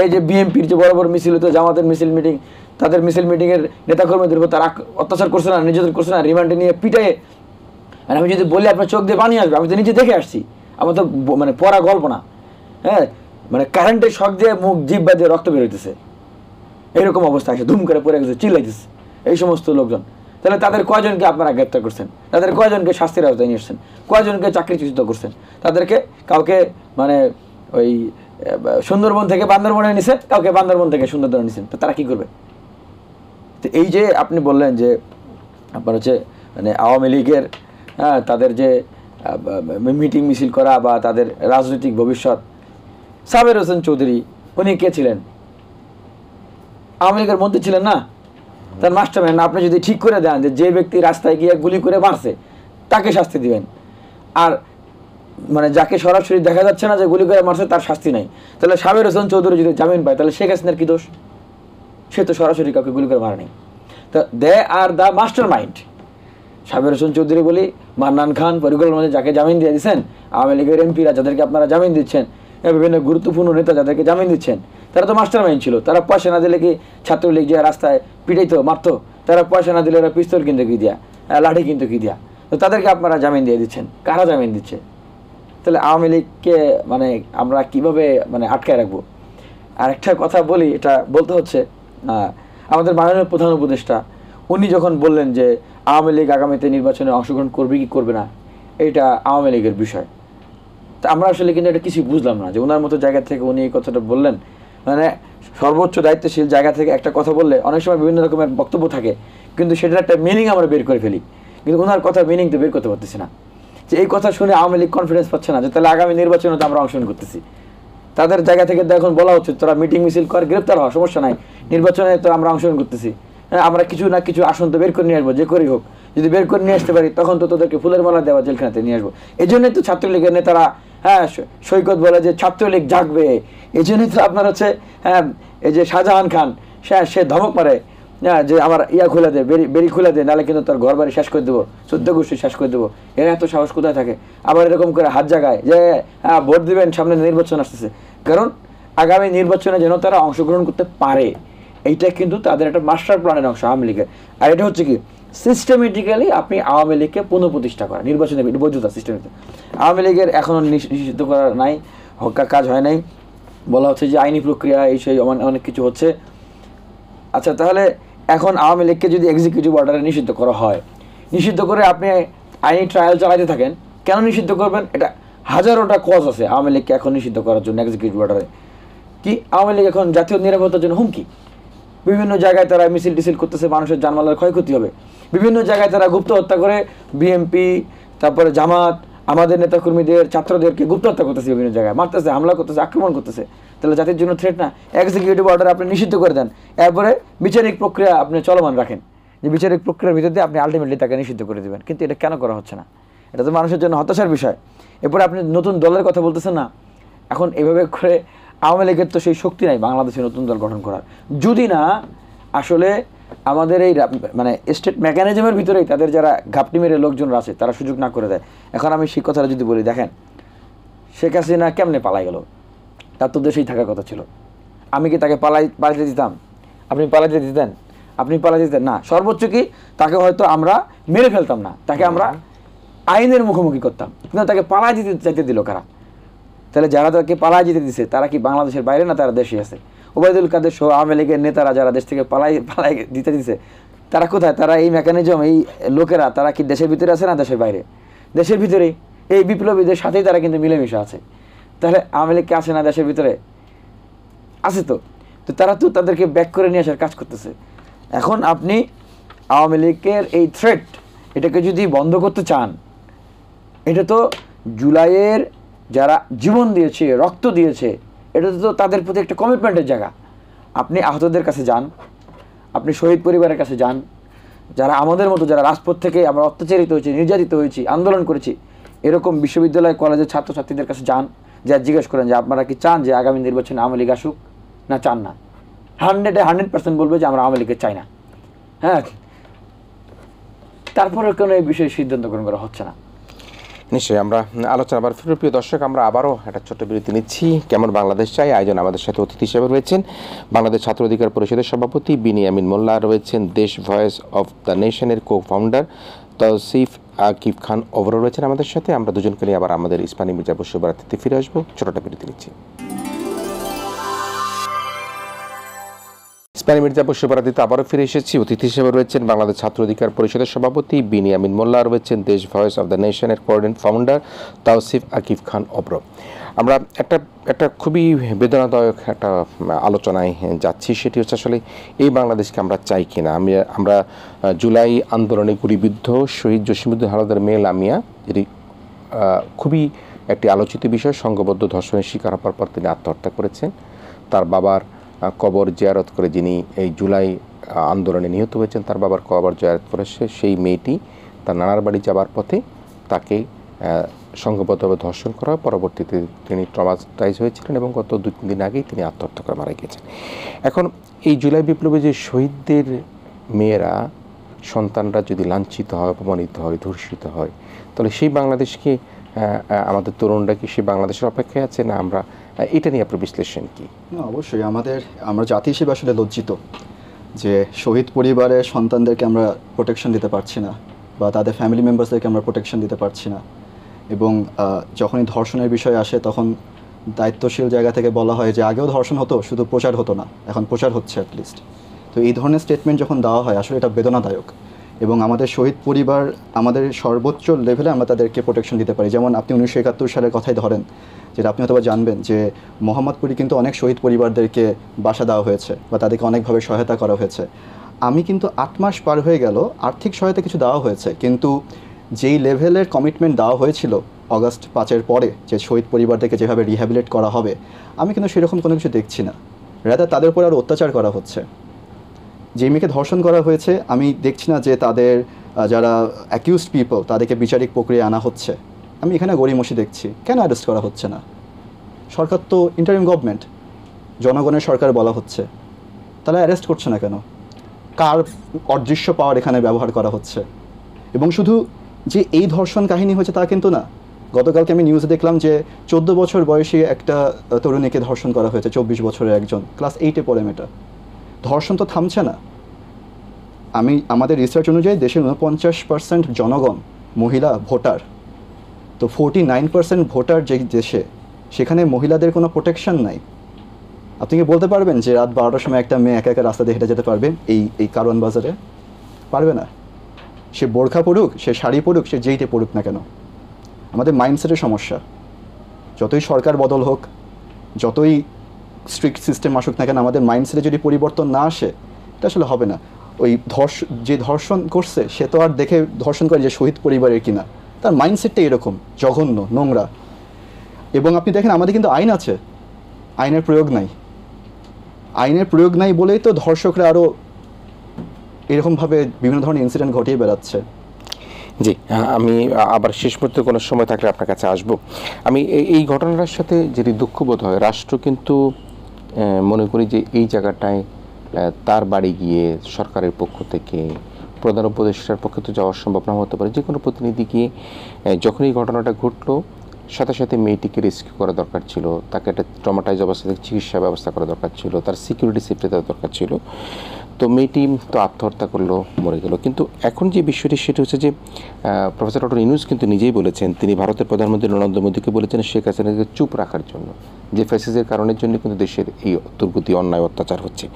এই যে বিএনপির যে বড় বড় মিছিল হতো, জামাতের মিছিল মিটিং, তাদের মিছিল মিটিংয়ের নেতাকর্মীদের উপর তারা অত্যাচার করছে না, নির্যাতন করছে না, রিমান্ডে নিয়ে পিটাইয়ে। আর আমি যদি বলি আপনার চোখ দিয়ে পানি আসবে, আমি তো নিজে দেখে আসছি, আমার তো মানে পড়া গল্প না, হ্যাঁ, মানে কারেন্টের শক দিয়ে মুখ জিহ্বা দিয়ে রক্ত বেরোইতেছে, এইরকম অবস্থা আছে, ধুম করে পড়ে গেছে, চিল্লাইতেছে এই সমস্ত লোকজন। তাহলে তাদের কয়জনকে আপনারা গ্রেপ্তার করছেন? তাদের কয়জনকে শাস্তির আওতায় নিয়ে এসছেন? কয়জনকে চাকরিচ্যুত করছেন? তাদেরকে কাউকে মানে ওই সুন্দরবন থেকে বান্দরবনে নিছেন, কাউকে বান্দরবন থেকে সুন্দরবনে নিছেন, তো তারা কী করবে? তো এই যে আপনি বললেন যে আপনার হচ্ছে মানে আওয়ামী লীগের, হ্যাঁ, তাদের যে মিটিং মিছিল করা বা তাদের রাজনৈতিক ভবিষ্যৎ, সাবের হোসেন চৌধুরী উনি কে ছিলেন? আওয়ামী লীগের মন্ত্রী ছিলেন না? তার মাস্টারম্যান। আপনি যদি ঠিক করে দেন যে ব্যক্তি রাস্তায় গিয়ে গুলি করে মারছে তাকে শাস্তি দিবেন, আর মানে যাকে সরাসরি দেখা যাচ্ছে না যে গুলি করে মারছে তার শাস্তি নাই, তাহলে সাবের হোসেন চৌধুরী যদি জামিন পায় তাহলে শেখ হাসিনার কি দোষ? সে তো সরাসরি কাউকে গুলি করে মারে নাই। তো দে আর দ্য মাস্টার মাইন্ড। সাবের হোসেন চৌধুরী বলি, মান্নান খান, ফরিকুল মঞ্জুর যাকে জামিন দিয়ে দিচ্ছেন, আওয়ামী লীগের এমপিরা যাদেরকে আপনারা জামিন দিচ্ছেন, বিভিন্ন গুরুত্বপূর্ণ নেতা যাদেরকে জামিন দিচ্ছেন, তারা তো মাস্টার মাইন্ড ছিল। তারা পয়সা না দিলে কি ছাত্রলীগ যে রাস্তায় পিটাইতো মারতো? তারা পয়সা না দিলে ওরা পিস্তল কিনতে কি দিয়া, লাঠি কিনতে কি দিয়া? তো তাদেরকে আপনারা জামিন দিয়ে দিচ্ছেন, কারা জামিন দিচ্ছে? তাহলে আওয়ামী লীগকে মানে আমরা কিভাবে মানে আটকায় রাখবো? আর একটা কথা বলি, এটা বলতে হচ্ছে আমাদের মাননীয় প্রধান উপদেষ্টা উনি যখন বললেন যে আওয়ামী লীগ আগামীতে নির্বাচনে অংশগ্রহণ করবে কি করবে না, এটা আওয়ামী লীগের বিষয়। তা আমরা আসলে কিন্তু এটা কিছুই বুঝলাম না যে ওনার মতো জায়গা থেকে উনি এই কথাটা বললেন। মানে সর্বোচ্চ দায়িত্বশীল জায়গা থেকে একটা কথা বললে অনেক সময় বিভিন্ন রকমের বক্তব্য থাকে, কিন্তু সেটার একটা মিনিং আমরা বের করে ফেলি, কিন্তু ওনার কথা মিনিং তো বের করতে পারতেছি না। যে এই কথা শুনে আওয়ামী লীগ কনফিডেন্স পাচ্ছে না যে তাহলে আগামী নির্বাচনে তো আমরা অংশগ্রহণ করতেছি। তাদের জায়গা থেকে এখন বলা হচ্ছে তোরা মিটিং মিছিল কর, গ্রেপ্তার হওয়া, সমস্যা নাই, নির্বাচনে তো আমরা অংশগ্রহণ করতেছি, হ্যাঁ আমরা কিছু না কিছু আসন তো বের করে নিয়ে আসবো, যে করেই হোক যদি বের করে নিয়ে আসতে পারি তখন তো তোদেরকে ফুলের মালা দেওয়া জেলখানাতে নিয়ে আসবো। এই জন্যই তো ছাত্রলীগের নেতারা হ্যাঁ সৈকত বলে যে ছাত্রলীগ জাগবে, এই জন্যই তো আপনার হচ্ছে হ্যাঁ এই যে শাহজাহান খান সে ধমক মারে যে আমার ইয়া খুলে দে, বেরি খুলে দে, নাহলে কিন্তু তোর ঘর বাড়ি শেষ করে দেবো, 14 গোষ্ঠী শেষ করে দেবো। এরা এত সাহস কোথায় থাকে? আবার এরকম করে হাত জাগায় যে হ্যাঁ ভোট দিবেন, সামনে নির্বাচন আসতেছে, কারণ আগামী নির্বাচনে যেন তারা অংশগ্রহণ করতে পারে, এইটা কিন্তু তাদের একটা মাস্টার প্ল্যানের অংশ আওয়ামী লীগের। আর এটা হচ্ছে কি সিস্টেমেটিক্যালি আপনি আওয়ামী লীগকে পুনঃপ্রতিষ্ঠা করা, নির্বাচনের বৈধতা সিস্টেমে। আওয়ামী লীগের এখনও নিষিদ্ধ করা নাই, কাজ হয় নাই, বলা হচ্ছে যে আইনি প্রক্রিয়া এই সেই অনেক কিছু হচ্ছে। আচ্ছা তাহলে এখন আওয়ামী লীগকে যদি এক্সিকিউটিভ অর্ডারে নিষিদ্ধ করা হয়, নিষিদ্ধ করে আপনি আইনি ট্রায়াল চালাতে থাকেন, কেন নিষিদ্ধ করবেন? এটা হাজারোটা কজ আছে আওয়ামী লীগকে এখন নিষিদ্ধ করার জন্য এক্সিকিউটিভ অর্ডারে। কি আওয়ামী লীগ এখন জাতীয় নিরাপত্তার জন্য হুমকি, বিভিন্ন জায়গায় তারা মিছিল টিছিল করতেছে, মানুষের জানমালের ক্ষয়ক্ষতি হবে, বিভিন্ন জায়গায় তারা গুপ্ত হত্যা করে বিএনপি তারপরে জামাত আমাদের নেতাকর্মীদের ছাত্রদেরকে গুপ্ত হত্যা করতেছে, বিভিন্ন জায়গায় মারতেছে, হামলা করতেছে, আক্রমণ করতেছে। তাহলে জাতির জন্য থ্রেট না? এক্সিকিউটিভ অর্ডার আপনি নিষিদ্ধ করে দেন, এরপরে বিচারিক প্রক্রিয়া আপনি চলমান রাখেন, যে বিচারিক প্রক্রিয়ার ভিতর দিয়ে আপনি আলটিমেটলি তাকে নিষিদ্ধ করে দেবেন। কিন্তু এটা কেন করা হচ্ছে না? এটা তো মানুষের জন্য হতাশার বিষয়। এরপরে আপনি নতুন দলের কথা বলতেছেন না, এখন এভাবে করে আওয়ামী লীগের তো সেই শক্তি নাই বাংলাদেশে নতুন দল গঠন করার, যদি না আসলে আমাদের এই মানে স্টেট মেকানিজমের ভিতরেই তাদের যারা ঘাপটি মেরে লোকজনরা আছে তারা সুযোগ না করে দেয়। এখন আমি সেই কথাটা যদি বলি, দেখেন শেখ হাসিনা কেমনে পালাই গেল? তার তো দেশেই থাকার কথা ছিল। আমি কি তাকে পালাইতে দিতাম? আপনি পালাইতে দিতেন? আপনি পালাইতে দিতেন না। সর্বোচ্চ কি তাকে হয়তো আমরা মেরে ফেলতাম না, তাকে আমরা আইনের মুখোমুখি করতাম, কিন্তু তাকে পালাই দিতে চাইতে দিল কারা? তাহলে যারা তাকে পালাই যেতে দিছে তারা কি বাংলাদেশের বাইরে না তারা দেশে আছে? ওবায়দুল কাদের সহ আওয়ামী লীগের নেতারা যারা দেশ থেকে পালাই দিতে দিছে তারা কোথায়? তারা এই মেকানিজম এই লোকেরা তারা কি দেশের ভিতরে আছে না দেশের বাইরে? দেশের ভিতরেই, এই বিপ্লবীদের সাথেই তারা কিন্তু মিলেমিশে আছে। তাহলে আওয়ামী লীগকে আছে না দেশের ভিতরে? আছে তো। তো তারা তো তাদেরকে ব্যাক করে নিয়ে আসার কাজ করতেছে। এখন আপনি আওয়ামী লীগের এই থ্রেট এটাকে যদি বন্ধ করতে চান, এটা তো জুলাইয়ের যারা জীবন দিয়েছে, রক্ত দিয়েছে, এটা তো তাদের প্রতি একটা কমিটমেন্টের জায়গা। আপনি আহতদের কাছে যান, আপনি শহীদ পরিবারের কাছে যান, যারা আমাদের মতো যারা রাজপথ থেকে আমরা অত্যাচারিত হয়েছি, নির্যাতিত হয়েছি, আন্দোলন করেছি, এরকম বিশ্ববিদ্যালয় কলেজের ছাত্রছাত্রীদের কাছে যান, যা জিজ্ঞেস করেন যে আপনারা কি চান যে আগামী নির্বাচনে আওয়ামী লীগ আসুক না চান না? 100% বলবে যে আমরা আওয়ামী লীগকে চাই না। হ্যাঁ, তারপরে কোনো এই বিষয়ে সিদ্ধান্ত গ্রহণ করা হচ্ছে না। নিশ্চয়ই আমরা আলোচনা আবার ফিরে। প্রিয় দর্শক, আমরা আবারও একটা ছোট্ট বিরতি নিচ্ছি। কেমন বাংলাদেশ চাই আয়োজন আমাদের সাথে অতিথি হিসেবে রয়েছেন বাংলাদেশ ছাত্র অধিকার পরিষদের সভাপতি বিনিয়ামিন মোল্লা, রয়েছেন দেশ ভয়েস অফ দ্য নেশনের কো ফাউন্ডার তৌসিফ আকিব খান ওবর রয়েছেন আমাদের সাথে। আমরা দুজনকে নিয়ে আবার আমাদের ইসমানী মির্জা বর্ষবরাত্রিতে ফিরে আসবো। ছোটটা বিরতি নিচ্ছি। ইসমানী মির্জা বর্ষবরাত্রিতে আবারও ফিরে এসেছি। অতিথি হিসেবে রয়েছেন বাংলাদেশ ছাত্র অধিকার পরিষদের সভাপতি বিনিয়ামিন মোল্লা, রয়েছেন দেশ ভয়েস অফ দ্য নেশনের ফাউন্ডার তৌসিফ আকিব খান ওবর। আমরা একটা খুবই বেদনাদায়ক একটা আলোচনায় যাচ্ছি, সেটি হচ্ছে আসলে এই বাংলাদেশকে আমরা চাই কিনা। আমরা জুলাই আন্দোলনে গুলিবিদ্ধ শহীদ জসিমউদ্দিন হাওলাদার মেয়ে লামিয়া, যেটি খুবই একটি আলোচিত বিষয়, সংঘবদ্ধ ধর্ষণের শিকার হওয়ার পর তিনি আত্মহত্যা করেছেন। তার বাবার কবর জিয়ারত করে, যিনি এই জুলাই আন্দোলনে নিহত হয়েছেন, তার বাবার কবর জিয়ারত করেছে সেই মেয়েটি তার নানার বাড়ি যাবার পথে তাকে সংঘবদ্ধভাবে ধর্ষণ করা হয়। পরবর্তীতে তিনি ট্রমাটাইজ হয়েছিলেন এবং গত 2-3 দিন আগেই তিনি আত্মহত্যা করে মারা গিয়েছেন। এখন এই জুলাই বিপ্লবে যে শহীদদের মেয়েরা, সন্তানরা যদি লাঞ্ছিত হয়, অপমানিত হয়, ধর্ষিত হয়, তাহলে সেই বাংলাদেশকে আমাদের তরুণরা কি সেই বাংলাদেশের অপেক্ষায় আছে না? আমরা এটা নিয়ে আপনার বিশ্লেষণ কি? না, অবশ্যই আমরা জাতি হিসেবে আসলে লজ্জিত যে শহীদ পরিবারের সন্তানদেরকে আমরা প্রোটেকশন দিতে পারছি না, বা তাদের ফ্যামিলি মেম্বার্সদেরকে আমরা প্রোটেকশন দিতে পারছি না। এবং যখনই ধর্ষণের বিষয় আসে তখন দায়িত্বশীল জায়গা থেকে বলা হয় যে আগেও ধর্ষণ হতো, শুধু প্রচার হতো না, এখন প্রচার হচ্ছে অ্যাটলিস্ট। তো এই ধরনের স্টেটমেন্ট যখন দেওয়া হয় আসলে এটা বেদনাদায়ক। এবং আমাদের শহীদ পরিবার আমাদের সর্বোচ্চ লেভেলে আমরা তাদেরকে প্রোটেকশন দিতে পারি। যেমন আপনি 1971 সালের কথাই ধরেন, যেটা আপনি হয়তো জানবেন যে মোহাম্মদপুরে কিন্তু অনেক শহীদ পরিবারদেরকে বাসা দেওয়া হয়েছে বা তাদেরকে অনেকভাবে সহায়তা করা হয়েছে। আমি কিন্তু 8 মাস পার হয়ে গেল, আর্থিক সহায়তা কিছু দেওয়া হয়েছে, কিন্তু যেই লেভেলের কমিটমেন্ট দেওয়া হয়েছিল অগাস্ট 5-এর পরে যে শহীদ পরিবারদেরকে যেভাবে রিহ্যাবিলিটেট করা হবে, আমি কিন্তু সেরকম কোনো কিছু দেখছি না। রাদার তাদের উপর আরও অত্যাচার করা হচ্ছে। যে মেয়েকে ধর্ষণ করা হয়েছে আমি দেখছি না যে তাদের যারা অ্যাকিউজড পিপল তাদেরকে বিচারিক প্রক্রিয়া আনা হচ্ছে। আমি এখানে গড়িমসি দেখছি, কেন অ্যারেস্ট করা হচ্ছে না? সরকার তো ইন্টারিম গভর্নমেন্ট, জনগণের সরকার বলা হচ্ছে, তাহলে অ্যারেস্ট করছে না কেন? কার অদৃশ্য পাওয়ার এখানে ব্যবহার করা হচ্ছে? এবং শুধু যে এই ধর্ষণ কাহিনী হয়েছে তা কিন্তু না। গতকালকে আমি নিউজে দেখলাম যে 14 বছর বয়সী একটা তরুণীকে ধর্ষণ করা হয়েছে, 24 বছরের একজন, ক্লাস 8-এ পড়ে মেয়েটা। ধর্ষণ তো থামছে না। আমাদের রিসার্চ অনুযায়ী দেশের 49% জনগণ মহিলা ভোটার। তো 49% ভোটার যে দেশে, সেখানে মহিলাদের কোনো প্রোটেকশন নাই। আপনি কি বলতে পারবেন যে রাত 12টার সময় একটা মেয়ে একা একা রাস্তা দিয়ে হেঁটে যেতে পারবে এই কারওয়ান বাজারে? পারবে না। সে বোরখা পড়ুক, সে শাড়ি পড়ুক, সে যেইটে পড়ুক না কেন। আমাদের মাইন্ডসেটের সমস্যা। যতই সরকার বদল হোক, যতই স্ট্রিক্ট সিস্টেম আসুক না কেন, আমাদের মাইন্ডসেটে যদি পরিবর্তন না আসে এটা আসলে হবে না। ওই যে ধর্ষণ করছে সে তো আর দেখে ধর্ষণ করে যে শহীদ পরিবারের কিনা, তার মাইন্ডসেটটা এরকম জঘন্য, নোংরা। এবং আপনি দেখেন আমাদের কিন্তু আইন আছে, আইনের প্রয়োগ নাই। আইনের প্রয়োগ নাই বলেই তো ধর্ষকরা আরও এরকমভাবে বিভিন্ন ধরনের ইনসিডেন্ট ঘটিয়ে বেড়াচ্ছে। জি, আমি আবার শেষ মুহূর্তে কোনো সময় থাকলে আপনার কাছে আসব। আমি এই ঘটনাটার সাথে যেটি দুঃখবোধ হয়, রাষ্ট্র কিন্তু মনে করি যে এই জায়গাটায় তার বাড়ি গিয়ে সরকারের পক্ষ থেকে, প্রধান উপদেষ্টার পক্ষে তো যাওয়া সম্ভব না হতে পারে, যে কোনো প্রতিনিধি গিয়ে যখন এই ঘটনাটা ঘটলো সাথে সাথে মেয়েটিকে রেস্কিউ করা দরকার ছিল, তাকে একটা ট্রমাটাইজ অবস্থা থেকে চিকিৎসা ব্যবস্থা করা দরকার ছিল, তার সিকিউরিটি সেফটি দেওয়া দরকার ছিল। তো মেয়েটি তো আত্মহত্যা করলো, মরে গেল। কিন্তু এখন যে বিষয়টি সেটা হচ্ছে যে প্রফেসর ডক্টর ইউনূস কিন্তু নিজেই বলেছেন, তিনি ভারতের প্রধানমন্ত্রী নরেন্দ্র মোদীকে বলেছেন শেখ হাসিনাকে চুপ রাখার জন্য, যে ফ্যাসিসের কারণের জন্য কিন্তু দেশের এই দুর্গতি, অন্যায়, অত্যাচার হচ্ছে।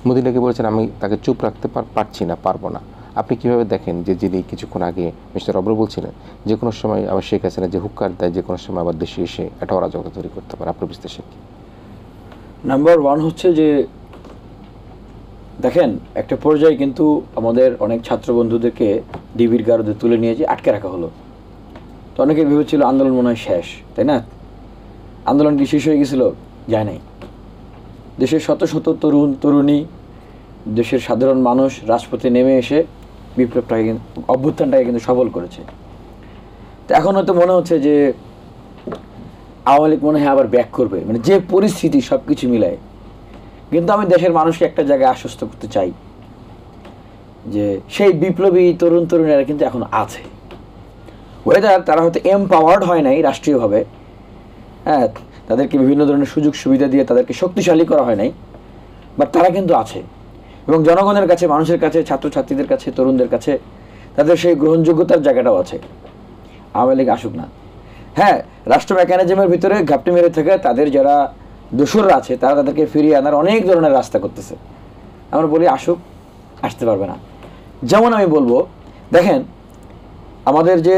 মোদী নাকি বলেছেন আমি তাকে চুপ রাখতে পারছি না, পারবো না। আপনি কীভাবে দেখেন যে যিনি কিছুক্ষণ আগে মিস্টার অব্র বলছিলেন যে কোনো সময় আবার শেখ হাসিনা যে হুক্কার দেয় যে কোনো সময় আবার দেশে এসে একটা অরাজকতা তৈরি করতে পারে, আপনার বিশ্লেষণ কি? নাম্বার 1 হচ্ছে যে দেখেন, একটা পর্যায়ে কিন্তু আমাদের অনেক ছাত্র বন্ধুদেরকে ডিবির গারদে তুলে নিয়ে যে আটকে রাখা হলো। তো অনেকে ভেবেছিল আন্দোলন মনে হয় শেষ, তাই না? আন্দোলন কি শেষ হয়ে গেছিল? যায় নাই। দেশের শত শত তরুণ তরুণী, দেশের সাধারণ মানুষ রাজপথে নেমে এসে বিপ্লবটাকে, অভ্যুত্থানটাকে কিন্তু সফল করেছে। তো এখন হয়তো মনে হচ্ছে যে আওয়ামী লীগ মনে হয় আবার ব্যাক করবে, মানে যে পরিস্থিতি সব কিছু মিলায়। কিন্তু আমি দেশের মানুষকে একটা জায়গায় আশ্বস্ত করতে চাই যে সেই বিপ্লবী তরুণ তরুণীরা কিন্তু এখন আছে। ওয়েদার তারা হয়তো এমপাওয়ার্ড হয় নাই রাষ্ট্রীয়ভাবে, হ্যাঁ, তাদেরকে বিভিন্ন ধরনের সুযোগ সুবিধা দিয়ে তাদেরকে শক্তিশালী করা হয় নাই, বাট তারা কিন্তু আছে। এবং জনগণের কাছে, মানুষের কাছে, ছাত্রছাত্রীদের কাছে, তরুণদের কাছে তাদের সেই গ্রহণযোগ্যতার জায়গাটাও আছে। আওয়ামী লীগ আসুক না, হ্যাঁ, রাষ্ট্র মেকানিজমের ভিতরে ঘাপটি মেরে থেকে তাদের যারা দোসররা আছে তারা তাদেরকে ফিরিয়ে আনার অনেক ধরনের রাস্তা করতেছে। আমরা বলি আসুক, আসতে পারবে না। যেমন আমি বলবো, দেখেন আমাদের যে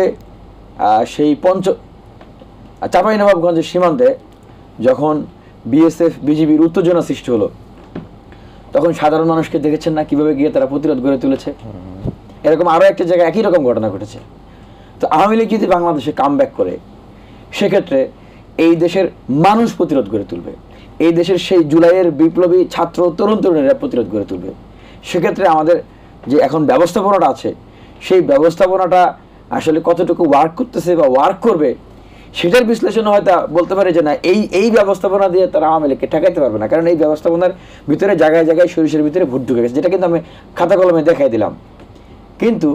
সেই চাঁপাইনবাবগঞ্জের সীমান্তে যখন বিএসএফ বিজিবির উত্তেজনা সৃষ্টি হলো, তখন সাধারণ মানুষকে দেখেছেন না কিভাবে গিয়ে তারা প্রতিরোধ গড়ে তুলেছে। এরকম আরও একটা জায়গায় একই রকম ঘটনা ঘটেছে। তো আওয়ামী লীগ যদি বাংলাদেশে কামব্যাক করে, সেক্ষেত্রে এই দেশের মানুষ প্রতিরোধ গড়ে তুলবে, এই দেশের সেই জুলাইয়ের বিপ্লবী ছাত্র তরুণ তরুণীরা প্রতিরোধ গড়ে তুলবে। সেক্ষেত্রে আমাদের যে এখন ব্যবস্থাপনাটা আছে, সেই ব্যবস্থাপনাটা আসলে কতটুকু ওয়ার্ক করতেছে বা ওয়ার্ক করবে, সেটার বিশ্লেষণ হয়তো বলতে পারে যে না, এই ব্যবস্থাপনা দিয়ে তারা আওয়ামী লীগকে ঠেকাইতে পারবে না। কারণ এই ব্যবস্থাপনার ভিতরে জায়গায় জায়গায় সরিষার ভিতরে ভোট ঢুকে গেছে, যেটা কিন্তু আমি খাতা কলমে দেখাই দিলাম। কিন্তু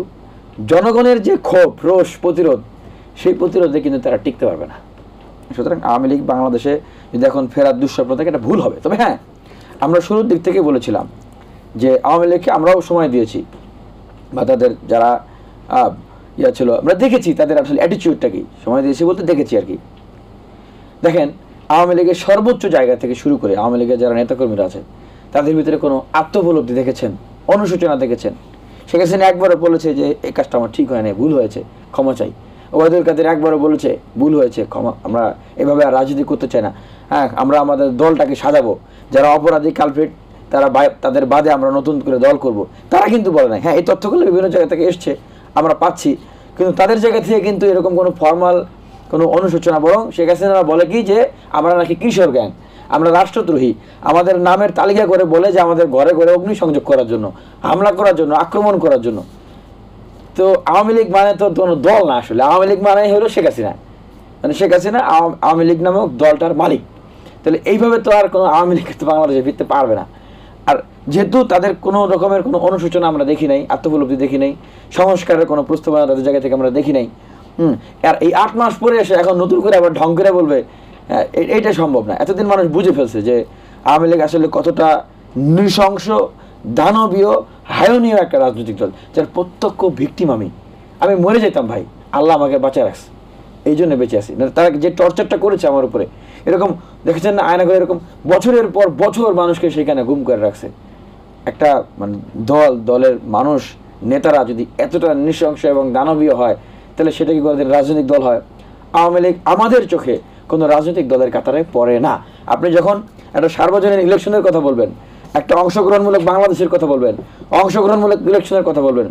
জনগণের যে ক্ষোভ, রোষ, প্রতিরোধ, সেই প্রতিরোধে কিন্তু তারা টিকতে পারবে না। সুতরাং আওয়ামী লীগ বাংলাদেশে যদি এখন ফেরার দুঃস্বপ্ন থাকে, এটা ভুল হবে। তবে হ্যাঁ, আমরা শুরুর দিক থেকে বলেছিলাম যে আওয়ামী লীগকে আমরাও সময় দিয়েছি, বা তাদের যারা ইয়া ছিল, আমরা দেখেছি তাদের আসলে অ্যাটিচিউডটা কি, সময় দিয়েছি বলতে দেখেছি আর কি। দেখেন আওয়ামী লীগের সর্বোচ্চ জায়গা থেকে শুরু করে আওয়ামী লীগের যারা নেতাকর্মীরা আছে তাদের ভিতরে কোনো আত্মোপলব্ধি দেখেছেন, অনুশোচনা দেখেছেন? শেখ হাসিনা একবারও বলেছে যে এই কাজটা আমার ঠিক হয় না, ভুল হয়েছে, ক্ষমা চাই। ওবায়দুল কাদের একবারও বলেছে ভুল হয়েছে, ক্ষমা, আমরা এভাবে আর রাজনীতি করতে চাই না, হ্যাঁ আমরা আমাদের দলটাকে সাজাবো, যারা অপরাধী কালপ্রিট তারা তাদের বাদে আমরা নতুন করে দল করব, তারা কিন্তু বলে নাই। হ্যাঁ এই তথ্যগুলো বিভিন্ন জায়গা থেকে এসছে, আমরা পাচ্ছি, কিন্তু তাদের জায়গা থেকে কিন্তু এরকম কোনো ফর্মাল কোনো অনুশোচনা, বরং শেখ হাসিনা বলে কি যে আমরা নাকি কিশোর গ্যাং, আমরা রাষ্ট্রদ্রোহী, আমাদের নামের তালিকা করে বলে যে আমাদের ঘরে ঘরে অগ্নিসংযোগ করার জন্য, হামলা করার জন্য, আক্রমণ করার জন্য। তো আওয়ামী লীগ মানে তো কোনো দল না, আসলে আওয়ামী লীগ মানে হলো শেখ হাসিনা, মানে শেখ হাসিনা আওয়ামী লীগ নামক দলটার মালিক। তাহলে এইভাবে তো আর কোনো আওয়ামী লীগ তো বাংলাদেশে ফিরতে পারবে না। আর যেহেতু তাদের কোনো রকমের কোনো অনুশোচনা আমরা দেখি নাই, আত্মোপলব্ধি দেখি নাই, সংস্কারের কোনো প্রস্তাবনা তাদের জায়গা থেকে আমরা দেখি নাই, আর এই 8 মাস পরে এসে এখন নতুন করে আবার ঢং করে বলবে, এইটা সম্ভব না। এতদিন মানুষ বুঝে ফেলছে যে আওয়ামী লীগ আসলে কতটা নৃশংস, দানবীয়, হায়নীয় একটা রাজনৈতিক দল, যার প্রত্যক্ষ ভিকটিম আমি মরে যেতাম ভাই, আল্লাহ আমাকে বাঁচায় রাখছে, এই জন্য বেঁচে আছি। তারা যে টর্চারটা করেছে আমার উপরে, এরকম দেখেছেন না আয়না করে, এরকম বছরের পর বছর মানুষকে সেখানে গুম করে রাখছে। একটা মানে দলের মানুষ, নেতারা যদি এতটা নৃশংস এবং দানবীয় হয়, তাহলে সেটা কি করে রাজনৈতিক দল হয়? আওয়ামী লীগ আমাদের চোখে কোনো রাজনৈতিক দলের কাতারে পড়ে না। আপনি যখন একটা সার্বজনীন ইলেকশনের কথা বলবেন, একটা অংশগ্রহণমূলক বাংলাদেশের কথা বলবেন, অংশগ্রহণমূলক ইলেকশনের কথা বলবেন,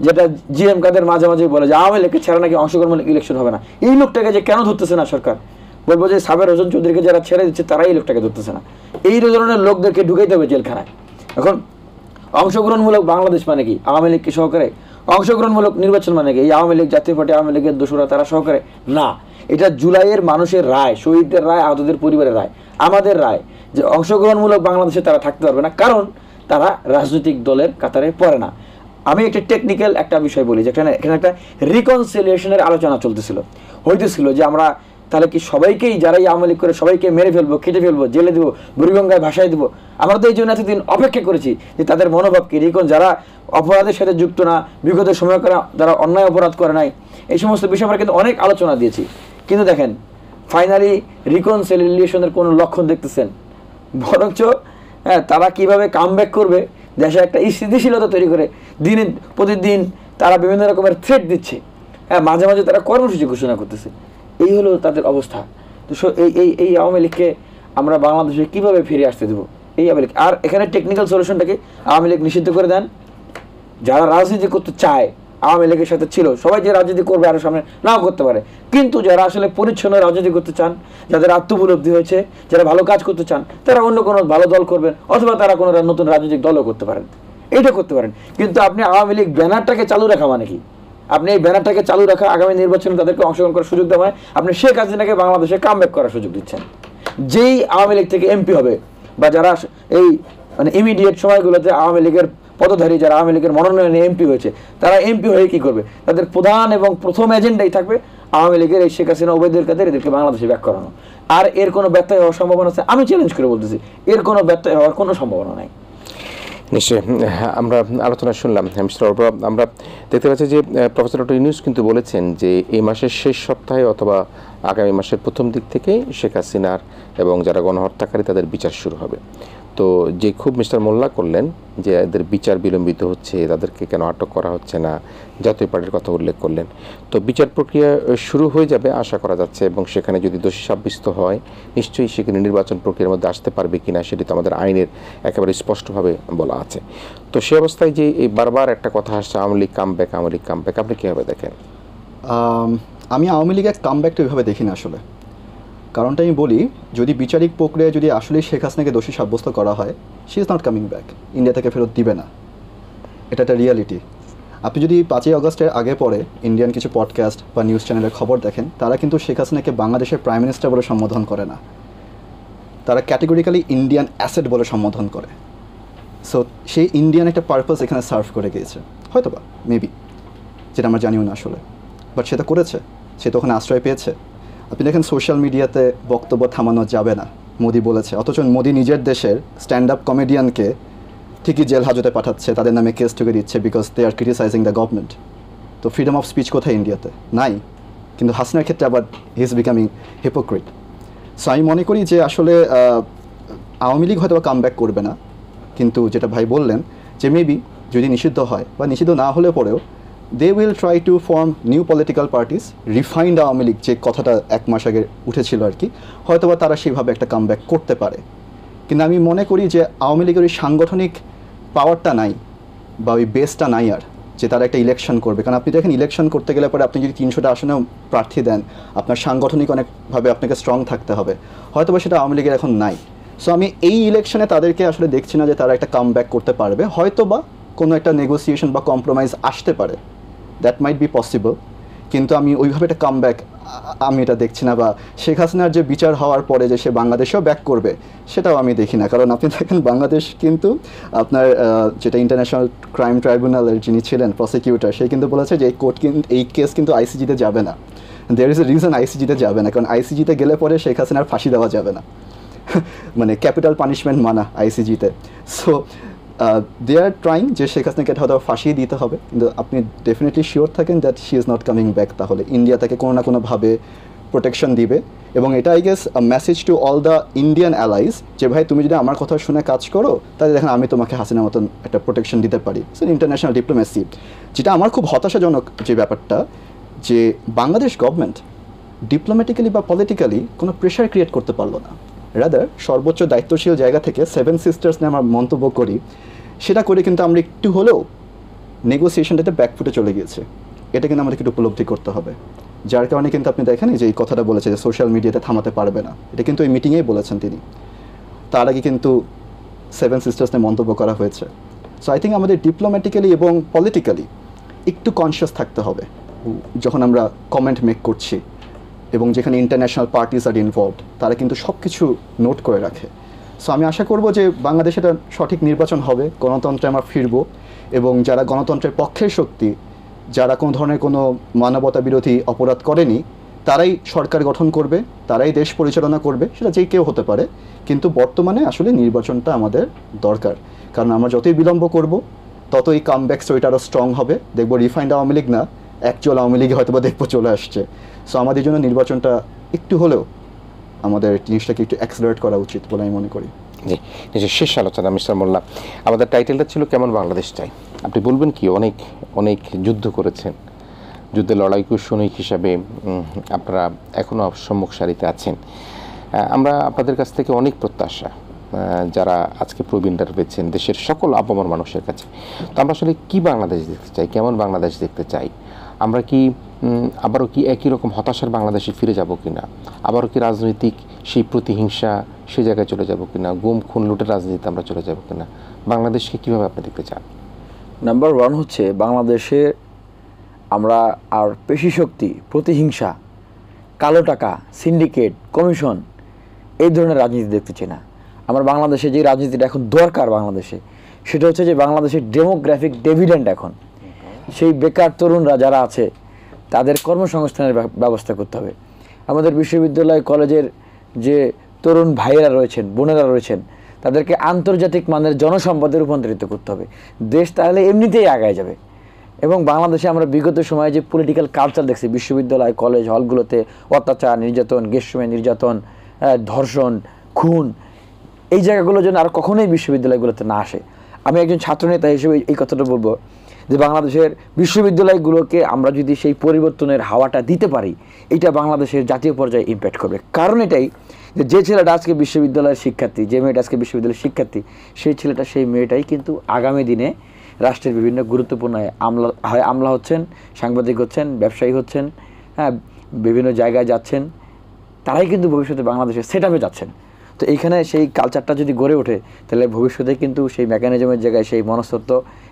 যেটা জিএম কাদের মাঝে মাঝে বলে যে আওয়ামী লীগকে ছাড়া নাকি অংশগ্রহণমূলক ইলেকশন হবে না, এই লোকটাকে যে কেন ধরতেছে না সরকার? বলবো যে সাবের হোসেন চৌধুরীকে যারা ছেড়ে দিচ্ছে তারাই এই লোকটাকে ধরতেছে না। এই ধরনের লোকদেরকে ঢুকাইতে হবে জেলখানায়। এখন অংশগ্রহণমূলক বাংলাদেশ মানে কি? আওয়ামী লীগকে সহকারে? অংশগ্রহণমূলক নির্বাচন মানে কি? এই আওয়ামী লীগ, জাতীয় পার্টি, আওয়ামী লীগের দোসরা তারা সহকারে? না, এটা জুলাইয়ের মানুষের রায়, শহীদদের রায়, আহতদের পরিবারের রায়, আমাদের রায়, যে অংশগ্রহণমূলক বাংলাদেশে তারা থাকতে পারবে না, কারণ তারা রাজনৈতিক দলের কাতারে পড়ে না। আমি একটা টেকনিক্যাল একটা বিষয় বলি, যেখানে এখানে একটা রিকনসিলিয়েশনের আলোচনা হইতেছিল যে আমরা তাহলে কি সবাইকেই, যারাই আওয়ামী লীগ করে সবাইকে মেরে ফেলবো, কেটে ফেলবো, জেলে দেবো, বুড়িগঙ্গায় ভাসায় দেবো? আমরা তো এই জন্য এতদিন অপেক্ষা করেছি যে তাদের মনোভাব কি, যারা অপরাধের সাথে যুক্ত না, বিগত সময় যারা অন্যায় অপরাধ করে নাই, এই সমস্ত বিষয়ে আমরা কিন্তু অনেক আলোচনা দিয়েছি। কিন্তু দেখেন ফাইনালি রিকনসিলিয়েশনের কোনো লক্ষণ দেখতেছেন? বরঞ্চ তারা কিভাবে কামব্যাক করবে, দেশে একটা স্থিতিশীলতা তৈরি করে দিনে প্রতিদিন তারা বিভিন্ন রকমের থ্রেট দিচ্ছে, মাঝে মাঝে তারা কর্মসূচি ঘোষণা করতেছে। এই হলো তাদের অবস্থা। তো এই আওয়ামী লীগকে আমরা বাংলাদেশে কিভাবে ফিরে আসতে দেবো? এই আওয়ামী লীগ। আর এখানে টেকনিক্যাল সলিউশনটাকে আওয়ামী লীগ নিষিদ্ধ করে দেন। যারা রাজনীতি করতে চায়, আওয়ামী লীগের সাথে ছিল, সবাই যে রাজনীতি করবে আরো সামনে নাও করতে পারে, কিন্তু যারা আসলে পরিচ্ছন্ন রাজনীতি করতে চান, যাদের আত্মোপলব্ধি হয়েছে, যারা ভালো কাজ করতে চান, তারা অন্য কোনো ভালো দল করবেন, অথবা তারা কোনো নতুন রাজনৈতিক দলও করতে পারেন, এইটা করতে পারেন। কিন্তু আপনি আওয়ামী লীগ ব্যানারটাকে চালু রাখা মানে কি? আপনি এই ব্যানারটাকে চালু রাখা, আগামী নির্বাচনে তাদেরকে অংশগ্রহণ করার সুযোগ দেওয়া হয়, আপনি শেখ হাসিনাকে বাংলাদেশে কামব্যাক করার সুযোগ দিচ্ছেন। যেই আওয়ামী লীগ থেকে এমপি হবে, বা যারা এই মানে ইমিডিয়েট সময়গুলোতে আওয়ামী লীগের পদধারী, যারা আওয়ামী লীগের মনোনয়নে এমপি হয়েছে, তারা এমপি হয়ে কি করবে? তাদের প্রধান এবং প্রথম এজেন্ডাই থাকবে আওয়ামী লীগের এই শেখ হাসিনা, ওবায়দুল কাদের, এদেরকে বাংলাদেশে ব্যাক করানো। আর এর কোনো ব্যত্যয় হওয়ার সম্ভাবনা আছে? আমি চ্যালেঞ্জ করে বলতেছি, এর কোনো ব্যত্যয় হওয়ার কোনো সম্ভাবনা নাই। নিশ্চয়ই আমরা আলোচনা শুনলাম মিস্টার অর্পা। আমরা দেখতে পাচ্ছি যে প্রফেসর ডক্টর ইউনূস কিন্তু বলেছেন যে এই মাসের শেষ সপ্তাহে অথবা আগামী মাসের প্রথম দিক থেকে শেখ হাসিনার এবং যারা গণহত্যাকারী তাদের বিচার শুরু হবে। তো যে খুব মিস্টার মোল্লা করলেন যে এদের বিচার বিলম্বিত হচ্ছে, তাদেরকে কেন আটক করা হচ্ছে না, জাতীয় পার্টির কথা উল্লেখ করলেন। তো বিচার প্রক্রিয়া শুরু হয়ে যাবে আশা করা যাচ্ছে, এবং সেখানে যদি দোষী সাব্যস্ত হয় নিশ্চয়ই সেখানে নির্বাচন প্রক্রিয়ার মধ্যে আসতে পারবে কিনা সেটি তো আমাদের আইনের একেবারে স্পষ্টভাবে বলা আছে। তো সে অবস্থায় যে এই বারবার একটা কথা আসছে আওয়ামী লীগ কামব্যাক, আওয়ামী লীগ কামব্যাক, আপনি কীভাবে দেখেন? আমি আওয়ামী লীগের কামব্যাকটা ওইভাবে দেখি না আসলে। কারণটা আমি বলি, যদি বিচারিক প্রক্রিয়ায় যদি আসলেই শেখ হাসিনাকে দোষী সাব্যস্ত করা হয়, she is not coming back, India থেকে ফেরত দিবে না, এটা একটা রিয়ালিটি। আপনি যদি 5ই আগস্টের আগে পরে ইন্ডিয়ান কিছু পডকাস্ট বা নিউজ চ্যানেলের খবর দেখেন, তারা কিন্তু শেখ হাসিনাকে বাংলাদেশের প্রাইম মিনিস্টার বলে সম্বোধন করে না, তারা ক্যাটেগরিক্যালি ইন্ডিয়ান অ্যাসেট বলে সম্বোধন করে। সো সেই ইন্ডিয়ান একটা পারপাস এখানে সার্ভ করে গিয়েছে, হয়তো বা মেবি, যেটা আমরা জানিও না আসলে, বাট সেটা করেছে, সে তো ওখানে আশ্রয় পেয়েছে। আপনি দেখেন সোশ্যাল মিডিয়াতে বক্তব্য থামানো যাবে না, মোদি বলেছে, অথচ মোদি নিজের দেশের স্ট্যান্ড আপ কমেডিয়ানকে ঠিকই জেল হাজতে পাঠাচ্ছে, তাদের নামে কেস ঠুকে দিচ্ছে, because they are criticising the government. তো ফ্রিডম অফ স্পিচ কোথায় ইন্ডিয়াতে? নাই। কিন্তু হাসিনার ক্ষেত্রে আবার he is becoming hypocrite. So আমি মনে করি যে আসলে আওয়ামী লীগ হয়তো কাম ব্যাক করবে না, কিন্তু যেটা ভাই বললেন যে মেবি যদি নিষিদ্ধ হয় বা নিষিদ্ধ না হলে পরেও they will try to form new political parties, refined Awami League যে কথাটা 1 মাস আগে উঠেছিল আর কি, হয়তোবা তারা সেইভাবে একটা কাম ব্যাক করতে পারে। কিন্তু আমি মনে করি যে আওয়ামী লীগের ওই সাংগঠনিক পাওয়ারটা নাই বা ওই বেসটা নাই আর, যে তারা একটা ইলেকশন করবে। কারণ আপনি দেখেন ইলেকশন করতে গেলে পরে আপনি যদি 300টা আসনেও প্রার্থী দেন, আপনার সাংগঠনিক অনেকভাবে আপনাকে স্ট্রং থাকতে হবে, হয়তোবা সেটা আওয়ামী লীগের এখন নাই। সো আমি এই ইলেকশনে তাদেরকে আসলে দেখছি না যে তারা একটা কাম ব্যাক করতে পারবে। হয়তোবা কোনো একটা নেগোসিয়েশন বা কম্প্রোমাইজ আসতে পারে, দ্যাট মাইট বি পসিবল, কিন্তু আমি ওইভাবে একটা কাম ব্যাক আমি এটা দেখছি না। বা শেখ হাসিনার যে বিচার হওয়ার পরে যে সে বাংলাদেশেও ব্যাক করবে, সেটাও আমি দেখি না। কারণ আপনি দেখেন বাংলাদেশ কিন্তু আপনার যেটা ইন্টারন্যাশনাল ক্রাইম ট্রাইব্যুনালের যিনি ছিলেন প্রসিকিউটর, সে কিন্তু বলেছে যে এই কেস কিন্তু আইসিজিতে যাবে না। দেয়ার ইজ এ রিজন আইসিজিতে যাবে না, কারণ আইসিজিতে গেলে পরে শেখ হাসিনার ফাঁসি দেওয়া যাবে না, মানে ক্যাপিটাল পানিশমেন্ট মানা আইসিজিতে। সো দে আর ট্রাইং যে শেখ হাসিনাকে হয়তো ফাঁসিয়ে দিতে হবে, কিন্তু আপনি ডেফিনেটলি শিওর থাকেন that she is not coming back. তাহলে ইন্ডিয়া তাকে কোনো না কোনোভাবে প্রোটেকশন দিবে, এবং এটা I guess message to all the Indian allies যে ভাই তুমি যদি আমার কথা শুনে কাজ করো, তাহলে দেখেন আমি তোমাকে হাসিনার মতন একটা প্রোটেকশন দিতে পারি। সো ইন্টারন্যাশনাল ডিপ্লোমেসি, যেটা আমার খুব হতাশাজনক যে ব্যাপারটা, যে বাংলাদেশ গভর্নমেন্ট ডিপ্লোম্যাটিক্যালি বা পলিটিক্যালি কোনো প্রেশার ক্রিয়েট করতে পারলো না। রাদার সর্বোচ্চ দায়িত্বশীল জায়গা থেকে 7 সিস্টার্স নিয়ে আমরা মন্তব্য করি, সেটা করে কিন্তু আমরা একটু হলেও নেগোসিয়েশনটাতে ব্যাকফুটে চলে গিয়েছে। এটা কিন্তু আমাদেরকে একটু উপলব্ধি করতে হবে। যার কারণে কিন্তু আপনি দেখেন যে এই কথাটা বলেছে যে সোশ্যাল মিডিয়াতে থামাতে পারবে না, এটা কিন্তু এই মিটিংয়েই বলেছেন তিনি। তার আগে কিন্তু 7 সিস্টার্স নিয়ে মন্তব্য করা হয়েছে। সো আই থিঙ্ক আমাদের ডিপ্লোম্যাটিক্যালি এবং পলিটিক্যালি একটু কনসিয়াস থাকতে হবে যখন আমরা কমেন্ট মেক করছি, এবং যেখানে ইন্টারন্যাশনাল পার্টিস আর ইনভলভড, তারা কিন্তু সব কিছু নোট করে রাখে। সো আমি আশা করব যে বাংলাদেশে একটা সঠিক নির্বাচন হবে, গণতন্ত্রে আমরা ফিরব, এবং যারা গণতন্ত্রের পক্ষের শক্তি, যারা কোনো ধরনের কোনো মানবতা বিরোধী অপরাধ করেনি, তারাই সরকার গঠন করবে, তারাই দেশ পরিচালনা করবে, সেটা যেই কেউ হতে পারে। কিন্তু বর্তমানে আসলে নির্বাচনটা আমাদের দরকার, কারণ আমরা যতই বিলম্ব করব ততই কামব্যাক স্টোরিটা আরও স্ট্রং হবে। দেখবো রিফাইন্ড আওয়ামী লীগ না, অ্যাকচুয়াল আওয়ামী লীগে হয়তো বা দেখবো চলে আসছে। সো আমাদের জন্য নির্বাচনটা একটু হলেও আমাদের জিনিসটাকে একটু অ্যাক্সিলারেট করা উচিত বলে আমি মনে করি। জি, নিজের শেষ আলোচনা মিস্টার মোল্লা, আমাদের টাইটেলটা ছিল কেমন বাংলাদেশ চাই। আপনি বলবেন কি, অনেক অনেক যুদ্ধ করেছেন, যুদ্ধে লড়াইকু সৈনিক হিসাবে আপনারা এখনও সম্মুখ সারিতে আছেন। আমরা আপনাদের কাছ থেকে অনেক প্রত্যাশা, যারা আজকে প্রবীণরা রয়েছেন দেশের সকল আপামর মানুষের কাছে। তো আমরা আসলে কী বাংলাদেশ দেখতে চাই, কেমন বাংলাদেশ দেখতে চাই? আমরা কি আবারও কি একই রকম হতাশার বাংলাদেশে ফিরে যাব কি না? আবারও কি রাজনৈতিক সেই প্রতিহিংসা সে জায়গায় চলে যাব কি না? গুম খুন লুটের রাজনীতিতে আমরা চলে যাব কি না? বাংলাদেশকে কীভাবে আপনি দেখতে চান? নাম্বার 1 হচ্ছে বাংলাদেশে আমরা আর পেশি শক্তি, প্রতিহিংসা, কালো টাকা, সিন্ডিকেট, কমিশন, এই ধরনের রাজনীতি দেখতে চাই না। আমার বাংলাদেশে যে রাজনীতিটা এখন দরকার বাংলাদেশে, সেটা হচ্ছে যে বাংলাদেশের ডেমোগ্রাফিক ডিভিডেন্ড এখন সেই বেকার তরুণরা যারা আছে তাদের কর্মসংস্থানের ব্যবস্থা করতে হবে। আমাদের বিশ্ববিদ্যালয় কলেজের যে তরুণ ভাইয়েরা রয়েছেন, বোনেরা রয়েছেন, তাদেরকে আন্তর্জাতিক মানের জনসম্পদে রূপান্তরিত করতে হবে। দেশ তাহলে এমনিতেই আগায় যাবে। এবং বাংলাদেশে আমরা বিগত সময়ে যে পলিটিক্যাল কালচার দেখছি, বিশ্ববিদ্যালয় কলেজ হলগুলোতে অত্যাচার, নির্যাতন, গ্রীষ্মে নির্যাতন, ধর্ষণ, খুন, এই জায়গাগুলো যেন আর কখনোই বিশ্ববিদ্যালয়গুলোতে না আসে। আমি একজন ছাত্রনেতা হিসেবে এই কথাটা বলবো যে বাংলাদেশের বিশ্ববিদ্যালয়গুলোকে আমরা যদি সেই পরিবর্তনের হাওয়াটা দিতে পারি, এটা বাংলাদেশের জাতীয় পর্যায়ে ইম্প্যাক্ট করবে। কারণ এটাই যে ছেলেটা আজকে বিশ্ববিদ্যালয়ের শিক্ষার্থী, যে মেয়েটা আজকে বিশ্ববিদ্যালয়ের শিক্ষার্থী, সেই ছেলেটা সেই মেয়েটাই কিন্তু আগামী দিনে রাষ্ট্রের বিভিন্ন গুরুত্বপূর্ণ আমলা হচ্ছেন, সাংবাদিক হচ্ছেন, ব্যবসায়ী হচ্ছেন, হ্যাঁ, বিভিন্ন জায়গায় যাচ্ছেন, তারাই কিন্তু ভবিষ্যতে বাংলাদেশের সেট আপে যাচ্ছেন। তো এইখানে সেই কালচারটা যদি গড়ে ওঠে, তাহলে ভবিষ্যতে কিন্তু সেই মেকানিজমের জায়গায় সেই মনস্তত্ত্ব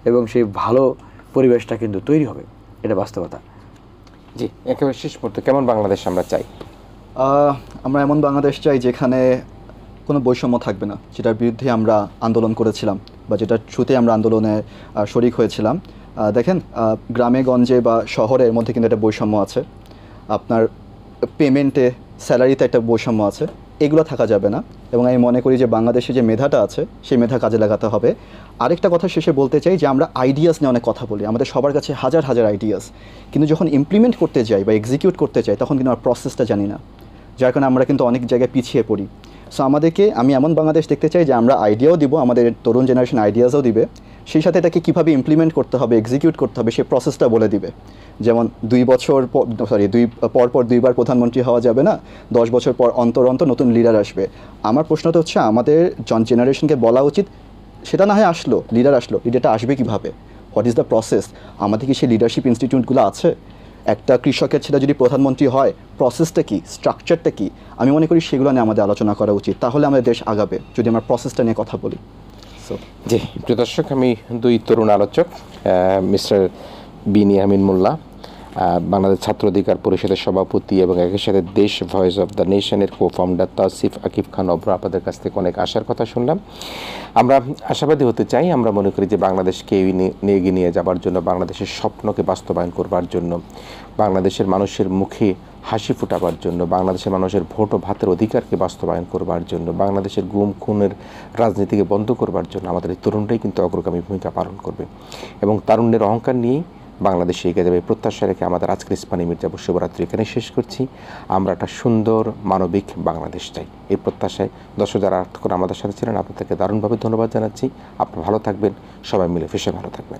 এবং সেই ভালো পরিবেশটা কিন্তু তৈরি হবে। এটা বাস্তবতা। জি, একেবারে শেষ মুহূর্তে কেমন বাংলাদেশ আমরা চাই? আমরা এমন বাংলাদেশ চাই যেখানে কোনো বৈষম্য থাকবে না, যেটার বিরুদ্ধে আমরা আন্দোলন করেছিলাম বা যেটার থ্রুতে আমরা আন্দোলনে শরিক হয়েছিলাম। দেখেন, গ্রামে গঞ্জে বা শহরের মধ্যে কিন্তু একটা বৈষম্য আছে, আপনার পেমেন্টে, স্যালারিতে একটা বৈষম্য আছে, এগুলো থাকা যাবে না। এবং আমি মনে করি যে বাংলাদেশে যে মেধাটা আছে সেই মেধা কাজে লাগাতে হবে। আরেকটা কথা শেষে বলতে চাই যে আমরা আইডিয়াস নিয়ে অনেক কথা বলি, আমাদের সবার কাছে হাজার হাজার আইডিয়াস, কিন্তু যখন ইমপ্লিমেন্ট করতে যাই বা এক্সিকিউট করতে চাই তখন কিন্তু আমরা প্রসেসটা জানি না, যার কারণে আমরা কিন্তু অনেক জায়গায় পিছিয়ে পড়ি। সো আমি এমন বাংলাদেশ দেখতে চাই যে আমরা আইডিয়াও দিব, আমাদের তরুণ জেনারেশন আইডিয়াসও দিবে, সেই সাথে এটাকে কীভাবে ইমপ্লিমেন্ট করতে হবে, এক্সিকিউট করতে হবে সেই প্রসেসটা বলে দিবে। যেমন 2 বছর পর 2বার প্রধানমন্ত্রী হওয়া যাবে না, 10 বছর পর অন্তর নতুন লিডার আসবে। আমার প্রশ্নটা হচ্ছে আমাদের জেনারেশনকে বলা উচিত, সেটা না হয় লিডারটা আসবে কীভাবে, হোয়াট ইজ দ্য প্রসেস, আমাদের কি সেই লিডারশিপ ইনস্টিটিউটগুলো আছে? একটা কৃষকের ছেলে যদি প্রধানমন্ত্রী হয় প্রসেসটা কি, স্ট্রাকচারটা কি, আমি মনে করি সেগুলো নিয়ে আমাদের আলোচনা করা উচিত, তাহলে আমাদের দেশ আগাবে যদি আমরা প্রসেসটা নিয়ে কথা বলি। জি প্রিয় দর্শক, আমি 2 তরুণ আলোচক মিস্টার বিনিয়ামিন মোল্লা, বাংলাদেশ ছাত্র অধিকার পরিষদের সভাপতি এবং একই সাথে দেশ ভয়েস অফ দ্য নেশনের কো-ফাউন্ডার তাসিফ আকিব খান অব্র, আপনাদের কাছ থেকে অনেক আশার কথা শুনলাম। আমরা আশাবাদী হতে চাই, আমরা মনে করি যে বাংলাদেশকে এগিয়ে নিয়ে যাবার জন্য, বাংলাদেশের স্বপ্নকে বাস্তবায়ন করবার জন্য, বাংলাদেশের মানুষের মুখে হাসি ফোটাবার জন্য, বাংলাদেশের মানুষের ভোট ও ভাতের অধিকারকে বাস্তবায়ন করবার জন্য, বাংলাদেশের গুম খুনের রাজনীতিকে বন্ধ করবার জন্য আমাদের এই তরুণরাই কিন্তু অগ্রগামী ভূমিকা পালন করবে এবং তারুণ্যের অহংকার নিয়েই বাংলাদেশে এগিয়ে যাবে। প্রত্যাশা রেখে আমাদের আজকের ইসলামী মির্জাপুর শুভরাত্রি এখানে শেষ করছি। আমরা একটা সুন্দর মানবিক বাংলাদেশ চাই, এই প্রত্যাশায় দর্শক যারা এতক্ষণ আমাদের সাথে ছিলেন আপনাদেরকে দারুণভাবে ধন্যবাদ জানাচ্ছি। আপনারা ভালো থাকবেন, সবাই মিলে ভালো থাকবেন।